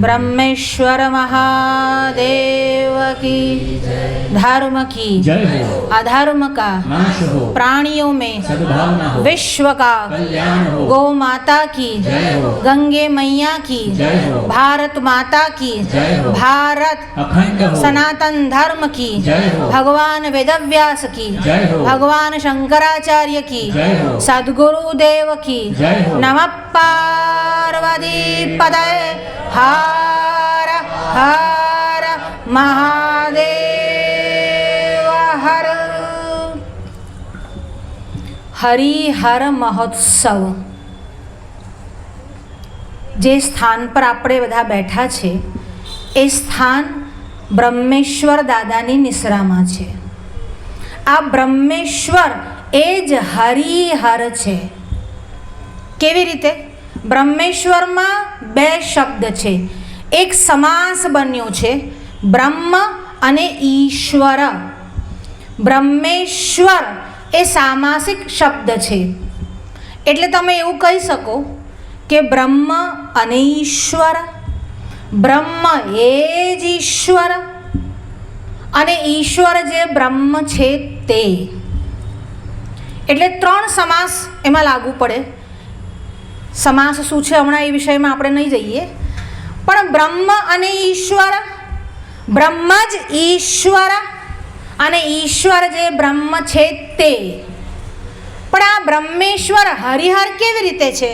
ब्रह्मेश्वर महादेव की धर्म की अधर्म का प्राणियों में विश्व का गौ माता की गंगे मैया की भारत माता की भारत सनातन धर्म की भगवान वेदव्यास की भगवान शंकराचार्य की सद्गुरुदेव की नमः पार्वती पतये हर हर महादेव हर। हरिहर महोत्सव जे स्थान पर આપણે બધા બેઠા છે એ સ્થાન બ્રહ્મેશ્વર દાદાની નિસરામાં છે। આ બ્રહ્મેશ્વર એ જ હરિહર છે। કેવી રીતે? બ્રહ્મેશ્વરમાં બે શબ્દ છે, એક સમાસ બન્યો છે બ્રહ્મ અને ઈશ્વર। બ્રહ્મેશ્વર એ સામાસિક શબ્દ છે, એટલે તમે એવું કહી શકો કે બ્રહ્મ અને ઈશ્વર, બ્રહ્મ એ જ ઈશ્વર અને ઈશ્વર જે બ્રહ્મ છે તે। એટલે ત્રણ સમાસ એમાં લાગુ પડે। સમાસ શું છે હમણાં એ વિષયમાં આપણે નહીં જઈએ, પણ બ્રહ્મ અને ઈશ્વર, બ્રહ્મ જ ઈશ્વર અને ઈશ્વર જે બ્રહ્મ છે તે। પણ આ બ્રહ્મેશ્વર હરિહર કેવી રીતે છે?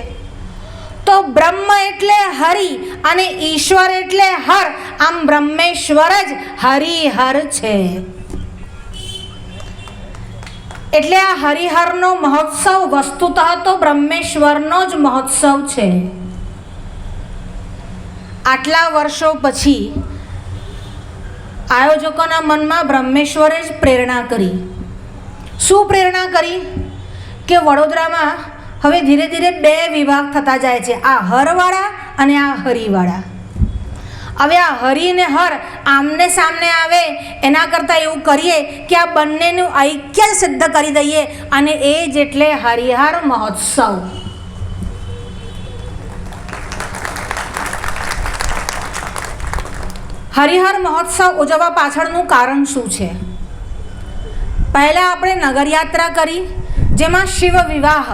તો બ્રહ્મ એટલે હરિ અને ઈશ્વર એટલે હર, આમ બ્રહ્મેશ્વર જ હરિહર છે। એટલે આ હરિહરનો મહોત્સવ વસ્તુતઃ તો બ્રહ્મેશ્વરનો જ મહોત્સવ છે। આટલા વર્ષો પછી આયોજકોના મનમાં બ્રહ્મેશ્વરે જ પ્રેરણા કરી। શું પ્રેરણા કરી? કે વડોદરામાં હવે ધીરે ધીરે બે વિભાગ થતા જાય છે, આ હરવાળા અને આ હરિવાળા। હવે આ હરિ ને હર આમને સામને આવે એના કરતાં એવું કરીએ કે આ બંનેનું ઐક્ય સિદ્ધ કરી દઈએ, અને એ જ એટલે હરિહર મહોત્સવ। હરિહર મહોત્સવ ઉજવવા પાછળનું કારણ શું છે? પહેલાં આપણે નગરયાત્રા કરી, જેમાં શિવ વિવાહ।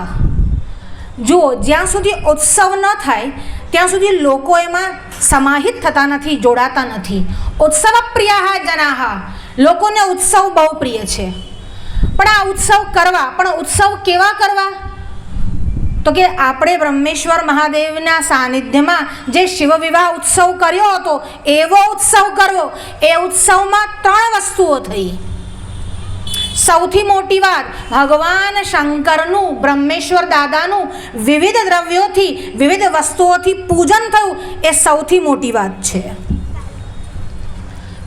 જુઓ, જ્યાં સુધી ઉત્સવ ન થાય ત્યાં સુધી લોકો એમાં સમાહિત થતા નથી, જોડાતા નથી। ઉત્સવ પ્રિયા જનાહ, લોકોને ઉત્સવ બહુ પ્રિય છે, પણ આ ઉત્સવ કરવા, પણ ઉત્સવ કેવા કરવા? તો કે આપણે બ્રહ્મેશ્વર મહાદેવના સાનિધ્યમાં જે શિવ વિવાહ ઉત્સવ કર્યો હતો એવો ઉત્સવ કરવો। એ ઉત્સવમાં ત્રણ વસ્તુઓ થઈ। સૌથી મોટી વાત, ભગવાન શંકરનું, બ્રહ્મેશ્વર દાદાનું વિવિધ દ્રવ્યોથી, વિવિધ વસ્તુઓથી પૂજન થયું, એ સૌથી મોટી વાત છે।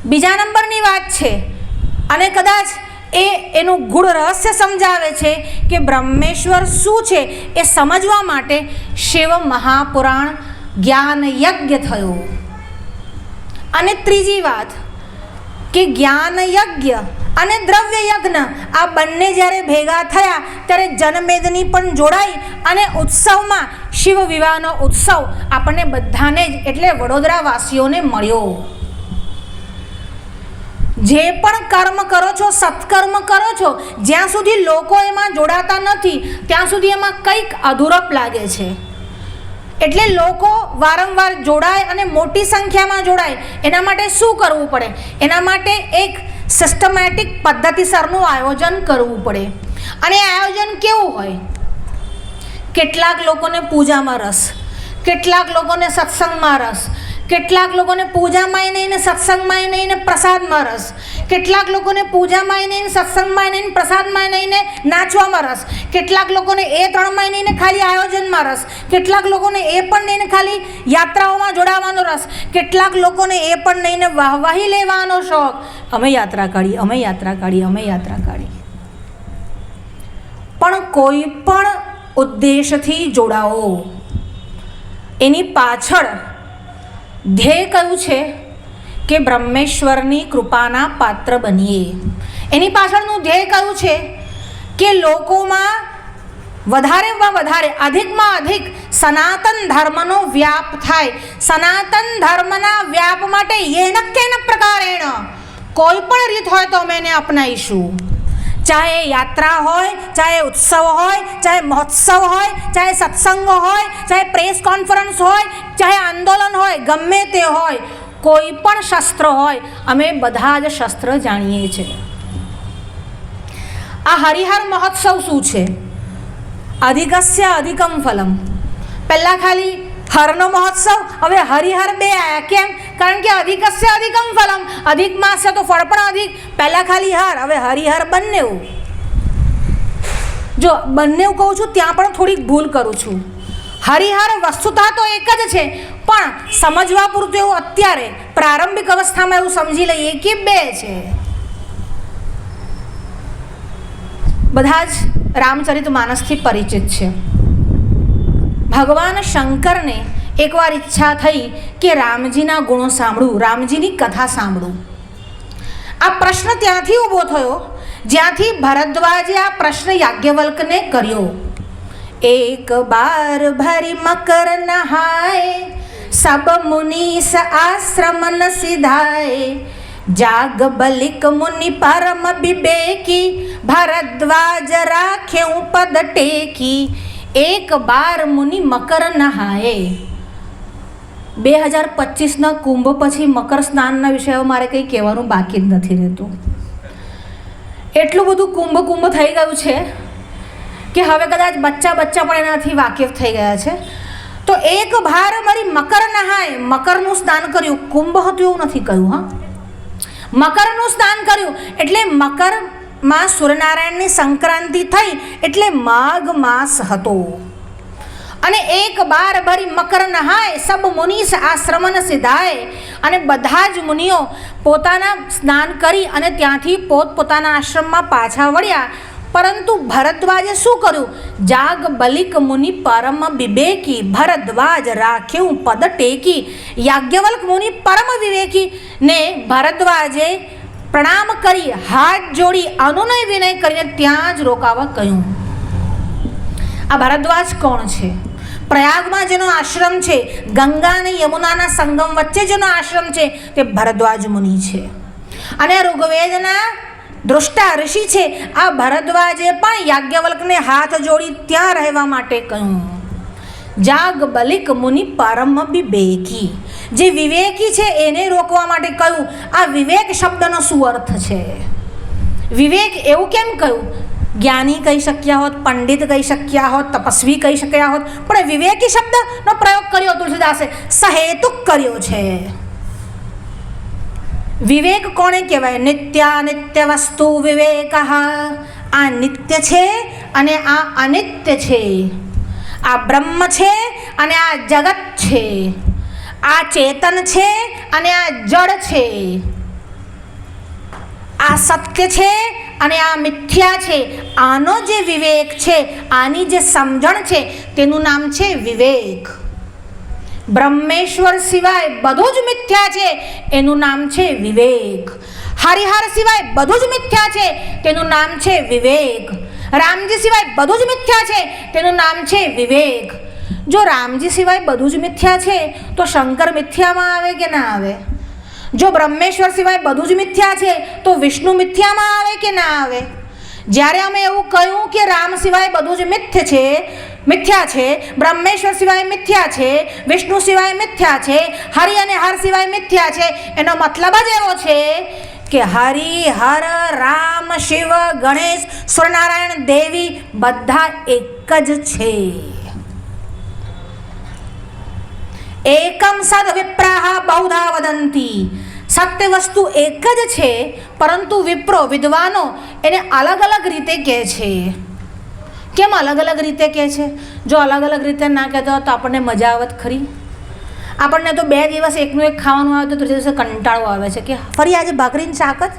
બીજા નંબરની વાત છે, અને કદાચ એનું ગૂઢ રહસ્ય સમજાવે છે કે બ્રહ્મેશ્વર શું છે એ સમજવા માટે શિવ મહાપુરાણ જ્ઞાન યજ્ઞ થયો। અને ત્રીજી વાત કે જ્ઞાન યજ્ઞ અને દ્રવ્ય યજ્ઞ આ બંને જ્યારે ભેગા થયા ત્યારે જનમેદની પણ જોડાઈ, અને ઉત્સવમાં શિવ વિવાહનો ઉત્સવ આપણને બધાને જ એટલે વડોદરાવાસીઓને મળ્યો। જે પણ કર્મ કરો છો, સત્કર્મ કરો છો, જ્યાં સુધી લોકો એમાં જોડાતા નથી ત્યાં સુધી એમાં કંઈક અધૂરપ લાગે છે। એટલે લોકો વારંવાર જોડાય અને મોટી સંખ્યામાં જોડાય એના માટે શું કરવું પડે? એના માટે એક સિસ્ટમેટિક પદ્ધતિસરનું આયોજન કરવું પડે। અને આયોજન કેવું હોય? કેટલાક લોકોને પૂજામાં રસ, કેટલાક લોકોને સત્સંગમાં રસ, કેટલાક લોકોને પૂજામાં નહીં ને સત્સંગમાં નહીં ને પ્રસાદમાં રસ, કેટલાક લોકોને પૂજામાં નહીં ને સત્સંગમાં નહીં ને પ્રસાદમાં નહીં ને નાચવામાં રસ, કેટલાક લોકોને એ ત્રણમાં નહીં ને ખાલી આયોજનમાં રસ, કેટલાક લોકોને એ પણ નહીં ને ખાલી યાત્રાઓમાં જોડાવાનો રસ, કેટલાક લોકોને એ પણ નહીં ને વાહવાહી લેવાનો શોખ, અમે યાત્રા કાઢી, અમે યાત્રા કાઢી, અમે યાત્રા કાઢી। પણ કોઈ પણ ઉદ્દેશથી જોડાઓ, એની પાછળ ધ્યેય કયું છે કે બ્રહ્મેશ્વરની કૃપાના પાત્ર બનીએ। એની પાછળનું ધ્યેય કયું છે કે લોકોમાં વધારેમાં વધારે, અધિકમાં અધિક સનાતન ધર્મનો વ્યાપ થાય. સનાતન ધર્મના વ્યાપ માટે યેન કેન પ્રકારેણ કોઈ પણ રીત હોય તો અમે એને અપનાવીશું. ચાહે યાત્રા હોય, ચાહે ઉત્સવ હોય, ચાહે મહોત્સવ હોય, ચાહે સત્સંગ હોય, ચાહે પ્રેસ કોન્ફરન્સ હોય, ચાહે આંદોલન હોય, ગમે તે હોય, કોઈ પણ શસ્ત્ર હોય, અમે બધા જ શસ્ત્ર જાણીએ છીએ. આ હરિહર મહોત્સવ શું છે? અધિકસ્ય અધિકમ ફલમ. પહેલાં ખાલી હરનો મહોત્સવ, હવે હરિહર બે આવ્યા. કેમ? કારણ કે અધિકસ્ય અધિકમ ફલમ, અધિક માસ છે તો ફળ પણ અધિક. પહેલાં ખાલી હર, હવે હરિહર બંને. જો બંને કહું છું ત્યાં પણ થોડીક ભૂલ કરું છું. હરિહર વસ્તુતા તો એક જ છે, પણ સમજવા પૂરતું એવું અત્યારે પ્રારંભિક અવસ્થામાં એવું સમજી લઈએ કે બે છે. બધા જ રામચરિત માનસથી પરિચિત છે. ભગવાન શંકરને એકવાર ઈચ્છા થઈ કે રામજીના ગુણો સાંભળું, રામજીની કથા સાંભળું. આ પ્રશ્ન ત્યાંથી ઊભો થયો જ્યાંથી ભરદ્વાજે આ પ્રશ્ન યાજ્ઞવલ્કને કર્યો. એક બાર ભરી મકર નહાય, સબ મુનીસ આશ્રમન સિધાય, જાગ બલિક મુનિ પરમ વિવેકી, ભરદ્વાજ રાખ્યું પદ ટેકી. એક બાર મુનિ મકર નહાય. 2025ના કુંભ પછી મકર સ્નાનના વિષયો મારે કંઈ કહેવાનું બાકી જ નથી રહેતું. એટલું બધું કુંભ થઈ ગયું છે કે હવે કદાચ બચ્ચા પણ એનાથી વાકેફ થઈ ગયા છે. તો એક બાર મારી મકર નહાય, મકરનું સ્નાન કર્યું. કુંભ હતું એવું નથી કહ્યું. હા, મકરનું સ્નાન કર્યું એટલે મકરમાં સૂર્યનારાયણની સંક્રાંતિ થઈ એટલે માઘ માસ હતો. અને એક બાર ભરી મકર નહાય, સબ મુનીસ આશ્રમન સિધાય. અને બધા જ મુનિઓ પોતાના સ્નાન કરી અને ત્યાંથી પોતપોતાના આશ્રમમાં પાછા વળ્યા. પરંતુ ભરદ્વાજે શું કર્યું? જાગ બલિક મુનિ પરમ વિવેકી, ભરદ્વાજ રાખ્યું પદ ટેકી. યાજ્ઞવલ્ક મુનિ પરમ વિવેકી ને ભરદ્વાજે પ્રણામ કરી, હાથ જોડી, અનુનય વિનય કરીને ત્યાં જ રોકાવા કહ્યું. આ ભરદ્વાજ કોણ છે? પ્રયાગમાં જેનો આશ્રમ છે, ગંગા અને યમુનાના સંગમ વચ્ચે જેનો આશ્રમ છે, તે ભરદ્વાજ મુનિ છે. અને ઋગ્વેદના દૃષ્ટા ઋષિ છે. આ ભરદ્વાજે પણ યાજ્ઞવલ્કને હાથ જોડી ત્યાં રહેવા માટે કહ્યું. જાગ બલિક મુનિ પરમ વિવેકી. જે વિવેકી છે એને રોકવા માટે કહ્યું. આ વિવેક શબ્દનો શું અર્થ છે? વિવેક એવું કેમ કહ્યું? જ્ઞાની કહી શક્યા હોત, પંડિત કહી શક્યા હોત, તપસ્વી કહી શક્યા હોત, પણ વિવેકી શબ્દનો પ્રયોગ કર્યો તુલસીદાસે, સહેતુક કર્યો છે. વિવેક કોને કહેવાય? નિત્યાનિત્ય વસ્તુ વિવેક. આ નિત્ય છે અને આ અનિત્ય છે. આ બ્રહ્મ છે અને આ જગત છે. આ ચેતન છે અને આ જડ છે. આ સત્ય છે અને આ મિથ્યા છે. આનો જે વિવેક છે, આની જે સમજણ છે, તેનું નામ છે વિવેક. બ્રહ્મેશ્વર સિવાય બધું જ મિથ્યા છે, એનું નામ છે વિવેક. હરિહર સિવાય બધું જ મિથ્યા છે, તેનું નામ છે વિવેક. રામજી સિવાય બધું જ મિથ્યા છે, તેનું નામ છે વિવેક. જો રામજી સિવાય બધું જ મિથ્યા છે તો શંકર મિથ્યામાં આવે કે ના આવે? જો બ્રહ્મેશ્વર સિવાય બધું જ મિથ્યા છે તો વિષ્ણુ મિથ્યામાં આવે કે ના આવે? જ્યારે અમે એવું કહ્યું કે રામ સિવાય બધું જ મિથ્યા છે, બ્રહ્મેશ્વર સિવાય મિથ્યા છે, વિષ્ણુ સિવાય મિથ્યા છે, હરિ અને હર સિવાય મિથ્યા છે, એનો મતલબ જ એવો છે કે હરિ, હર, રામ, શિવ, ગણેશ, સૂર્યનારાયણ, દેવી બધા એક જ છે. એકમ સદ વિપ્રાહ બહુધા વદંતી. સત્ય વસ્તુ એક જ છે, પરંતુ વિપ્રો વિદ્વાનો એને અલગ અલગ રીતે કહે છે. કેમ અલગ અલગ રીતે કહે છે? જો અલગ અલગ રીતે ના કહેતો હોય તો આપણને મજા આવત ખરી? આપણને તો 2 દિવસ એકનું એક ખાવાનું આવે તો ત્રીજા દિવસે કંટાળો આવે છે કે ફરી આજે ભાખરીની શાક જ,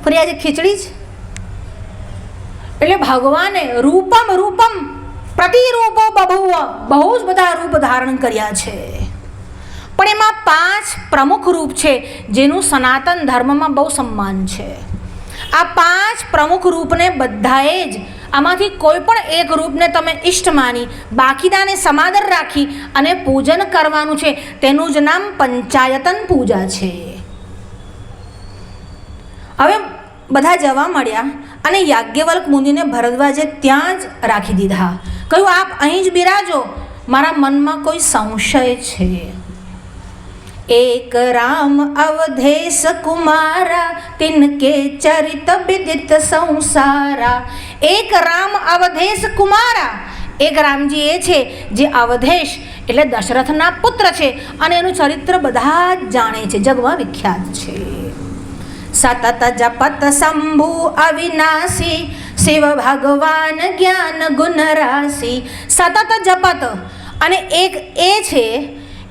ફરી આજે ખીચડી જ. એટલે ભગવાને રૂપમ પ્રતિરૂપો બભુવ, બહુ જ બધા રૂપ ધારણ કર્યા છે. પણ એમાં 5 પ્રમુખ રૂપ છે જેનું સનાતન ધર્મમાં બહુ સન્માન છે. આ 5 પ્રમુખ રૂપને બધાએ જ આમાંથી કોઈ પણ એક રૂપને તમે ઈષ્ટ માની બાકીનાને સમાદર રાખી અને પૂજન કરવાનું છે. તેનું જ નામ પંચાયતન પૂજા છે. હવે બધા જવા મળ્યા અને યાજ્ઞવલ્ક મુનિને ભરદ્વાજે ત્યાં જ રાખી દીધા. કહ્યું, આપ અહીં જ બિરાજો, મારા મનમાં કોઈ સંશય છે. એક રામ અવધેશ કુમારા તિનકે ચરિત વિદિત સંસારા. એક રામ અવધેશ કુમારા, એક રામજી એ છે જે અવધેશ એટલે દશરથના પુત્ર છે અને એનું ચરિત્ર બધા જ જાણે છે, જગમાં વિખ્યાત છે. સતત જપત શંભુ અવિનાશી શિવ ભગવાન જ્ઞાન ગુણ રાશિ. સતત જપત, અને એક એ છે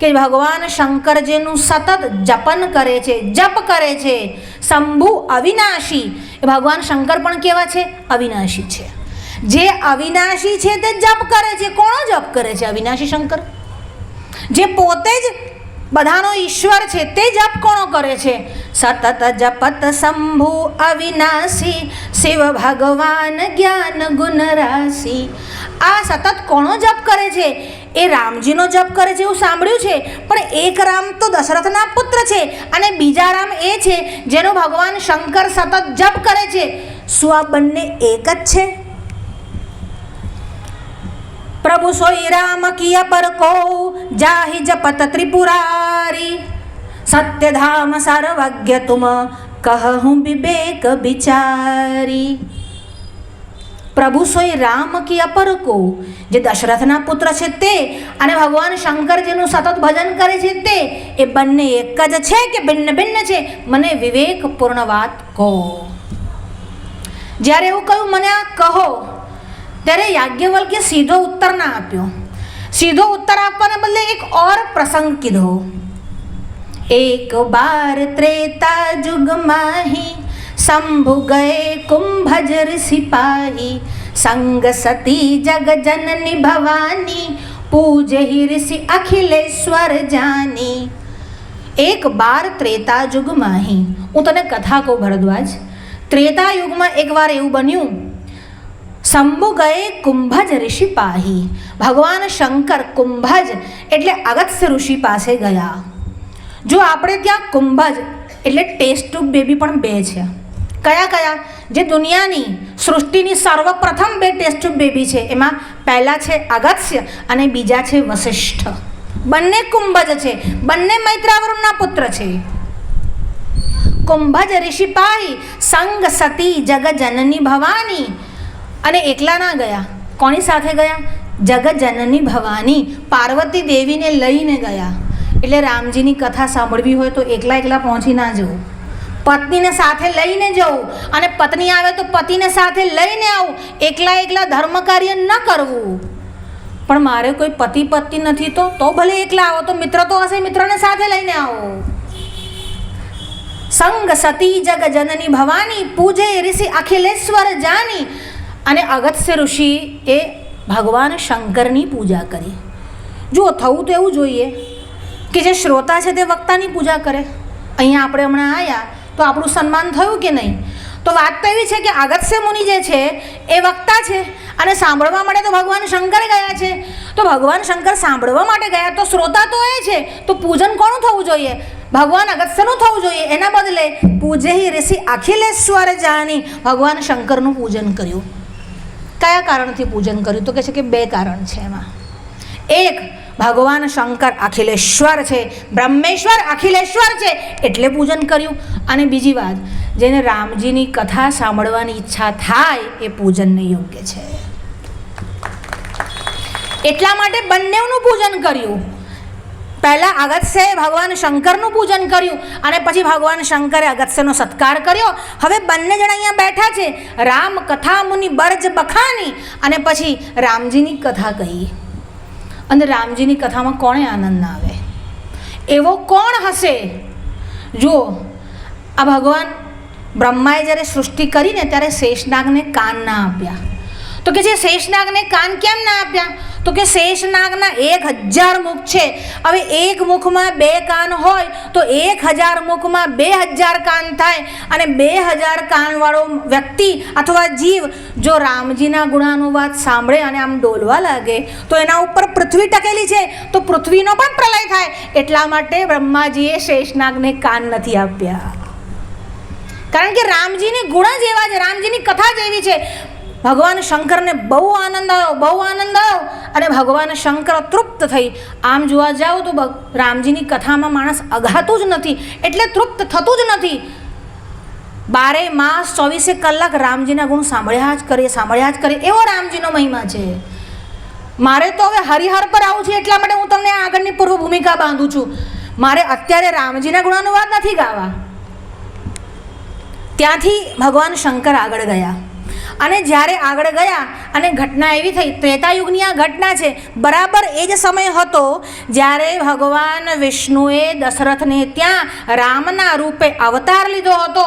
કે ભગવાન શંકરજીનું સતત જપન કરે છે, જપ કરે છે. શંભુ અવિનાશી, એ ભગવાન શંકર પણ કેવા છે? અવિનાશી છે. જે અવિનાશી છે તે જપ કરે છે. કોનો જપ કરે છે? અવિનાશી શંકર. જે પોતે જ બધાનો ઈશ્વર છે તે જપ કોણો કરે છે? સતત જપત શંભુ અવિનાશી શિવ ભગવાન જ્ઞાન ગુણ રાશિ. આ સતત કોનો જપ કરે છે? એ રામજીનો જપ કરે છે એવું સાંભળ્યું છે, પણ એક રામ તો દશરથના પુત્ર છે અને બીજા રામ એ છે જેનો ભગવાન શંકર સતત જપ કરે છે. શું આ બંને એક જ છે? પ્રભુ સોઈ રામ કિયા પર કો જાહી જપત ત્રિપુરારી. સત્યધામ સર્વજ્ઞ તુમ કહું વિવેક વિચારી. પ્રભુ સોઈ રામ કી અપર કો, જે દશરથના પુત્ર છે તે અને ભગવાન શંકર જેનું સતત ભજન કરે છે તે, એ બંને એક જ છે કે ભિન્ન ભિન્ન છે? મને વિવેકપૂર્ણ વાત કહો. જ્યારે એવું કહ્યું મને આ કહો, ત્યારે યાજ્ઞવલ્કે સીધો ઉત્તર ના આપ્યો. સીધો ઉત્તર આપવાને બદલે એક ઓર પ્રસંગ કીધો. એક બાર ત્રેતા જુગ માહી શંભુ ગયે કુંભજ ઋષિપાહી. સંગ સતી જગ જનની ભવાની પૂજહિ ઋષિ અખિલેશ્વર જાની. એક બાર ત્રેતા યુગ માહી. હું તને કથા કહું ભરદ્વાજ. ત્રેતા યુગમાં એકવાર એવું બન્યું, શંભુ ગયે કુંભજ ઋષિ પાહી. ભગવાન શંકર કુંભજ એટલે અગસ્ત્ય ઋષિ પાસે ગયા. જો આપણે ત્યાં કુંભજ એટલે ટેસ્ટ ટ્યુબ બેબી પણ બે છે. કયા કયા? જે દુનિયાની સૃષ્ટિની સર્વપ્રથમ બે ટેસ્ટ ટ્યુબ બેબી છે, એમાં પહેલા છે અગસ્ત્ય અને બીજા છે વસિષ્ઠ. બંને કુંભજ છે, બંને મૈત્રાવરુણના પુત્ર છે. કુંભજ ઋષિ પાહી સંગ સતી જગ જનની ભવાની. અને એકલા ના ગયા. કોની સાથે ગયા? જગજનની ભવાની, પાર્વતી દેવીને લઈને ગયા. એટલે રામજીની કથા સાંભળવી હોય તો એકલા એકલા પહોંચી ના જવું, પત્નીને સાથે લઈને જવું, અને પત્ની આવે તો પતિને સાથે લઈને આવું. એકલા એકલા ધર્મ કાર્ય ન કરવું. પણ મારે કોઈ પતિ પત્ની નથી તો ભલે એકલા આવો, તો મિત્ર તો હશે, મિત્રને સાથે લઈને આવો. સંગ સતી જગ જનની ભવાની પૂજે ઋષિ અખિલેશ્વર જાની. અને અગસ્ત્ય ઋષિ એ ભગવાન શંકરની પૂજા કરી. જો થવું તો એવું જોઈએ કે જે શ્રોતા છે તે વક્તાની પૂજા કરે. અહીંયા આપણે હમણાં આવ્યા તો આપણું સન્માન થયું કે નહીં? તો વાત તો એવી છે કે અગસ્ત્ય મુનિ જે છે એ વક્તા છે અને સાંભળવા માટે તો ભગવાન શંકર ગયા છે. તો ભગવાન શંકર સાંભળવા માટે ગયા તો શ્રોતા તો એ છે, તો પૂજન કોનું થવું જોઈએ? ભગવાન અગસ્ત્યનું થવું જોઈએ. એના બદલે પૂજેહિ ઋષિ અખિલેશ્વર જાની, ભગવાન શંકરનું પૂજન કર્યું. કયા કારણથી પૂજન કર્યું? તો કહે છે કે બે કારણ છે એમાં. એક, ભગવાન શંકર અખિલેશ્વર છે, બ્રહ્મેશ્વર અખિલેશ્વર છે એટલે પૂજન કર્યું. અને બીજી વાત, જેને રામજીની કથા સાંભળવાની ઈચ્છા થાય એ પૂજનને યોગ્ય છે. એટલા માટે બંનેનું પૂજન કર્યું. પહેલાં અગસ્ત્યએ ભગવાન શંકરનું પૂજન કર્યું અને પછી ભગવાન શંકરે અગસ્ત્યનો સત્કાર કર્યો. હવે બંને જણા અહીંયા બેઠા છે. રામ કથા મુનિ બરજ બખાની, અને પછી રામજીની કથા કહી. અને રામજીની કથામાં કોણે આનંદ ના આવે? એવો કોણ હશે? જુઓ, આ ભગવાન બ્રહ્માએ જ્યારે સૃષ્ટિ કરીને ત્યારે શેષનાગને કાન ના આપ્યા. તો કે જે શેષનાગને કાન કેમ ના આપ્યા? તો તો કે શેષનાગના 1000 મુખ છે. હવે એક મુખમાં 2 કાન હોય તો 1000 મુખમાં 2000 કાન થાય, અને 2000 કાનવાળો વ્યક્તિ અથવા જીવ જો રામજીના ગુણાનુવાદ સાંભળે અને આમ ડોલવા લાગે તો એના ઉપર પૃથ્વી ટકેલી છે, તો પૃથ્વીનો પણ પ્રલય થાય. એટલા માટે બ્રહ્માજીએ શેષનાગને કાન નથી આપ્યા, કારણ કે રામજીની ગુણ જ એવા છે, રામજીની કથા જ એવી છે. ભગવાન શંકરને બહુ આનંદ આવ્યો અને ભગવાન શંકર તૃપ્ત થઈ. આમ જોવા જાઓ તો રામજીની કથામાં માણસ અઘાતું જ નથી, એટલે તૃપ્ત થતું જ નથી. 12 માસ 24 કલાક રામજીના ગુણ સાંભળ્યા જ કરે એવો રામજીનો મહિમા છે. મારે તો હવે હરિહર પર આવું છે, એટલા માટે હું તમને આગળની પૂર્વ ભૂમિકા બાંધું છું. મારે અત્યારે રામજીના ગુણાનુવાદ નથી ગાવા. ત્યાંથી ભગવાન શંકર આગળ ગયા, અને જ્યારે આગળ ગયા અને ઘટના એવી થઈ, ત્રેતાયુગની આ ઘટના છે. બરાબર એ જ સમય હતો જ્યારે ભગવાન વિષ્ણુએ દશરથને ત્યાં રામના રૂપે અવતાર લીધો હતો,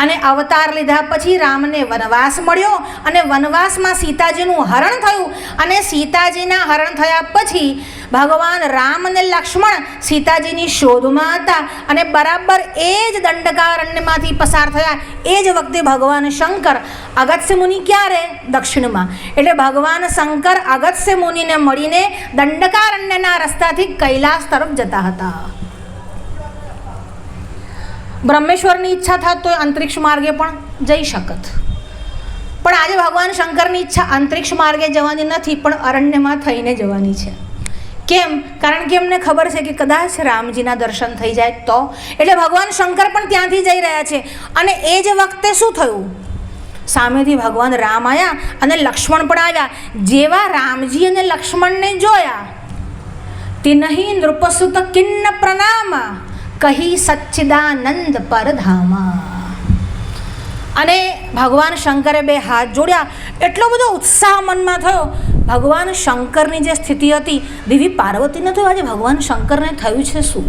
અને અવતાર લીધા પછી રામને વનવાસ મળ્યો, અને વનવાસમાં સીતાજીનું હરણ થયું, અને સીતાજીના હરણ થયા પછી ભગવાન રામ અને લક્ષ્મણ સીતાજીની શોધમાં હતા, અને બરાબર એ જ દંડકારણ્યમાંથી પસાર થયા. એ જ વખતે ભગવાન શંકર અગસ્ત્ય મુનિ ક્યારે દક્ષિણમાં, એટલે ભગવાન શંકર અગસ્ત્ય મુનિને મળીને દંડકારણ્યના રસ્તાથી કૈલાસ તરફ જતા હતા. બ્રહ્મેશ્વરની ઈચ્છા થાત તો અંતરિક્ષ માર્ગે પણ જઈ શકત, પણ આજે ભગવાન શંકરની ઈચ્છા અંતરિક્ષ માર્ગે જવાની નથી, પણ અરણ્યમાં થઈને જવાની છે. કેમ? કારણ કે એમને ખબર છે કે કદાચ રામજીના દર્શન થઈ જાય તો, એટલે ભગવાન શંકર પણ ત્યાંથી જઈ રહ્યા છે. અને એ જ વખતે શું થયું? સામેથી ભગવાન રામ આવ્યા અને લક્ષ્મણ પણ આવ્યા. જેવા રામજી અને લક્ષ્મણને જોયા તે નહીં નૃપસુત કિન્ન પ્રણામ કહી સચ્ચિદાનંદ પરધામા. અને ભગવાન શંકરે 2 હાથ જોડ્યા. એટલો બધો ઉત્સાહ મનમાં થયો. ભગવાન શંકરની જે સ્થિતિ હતી, દેવી પાર્વતીને તો આજે ભગવાન શંકરને થયું છે શું?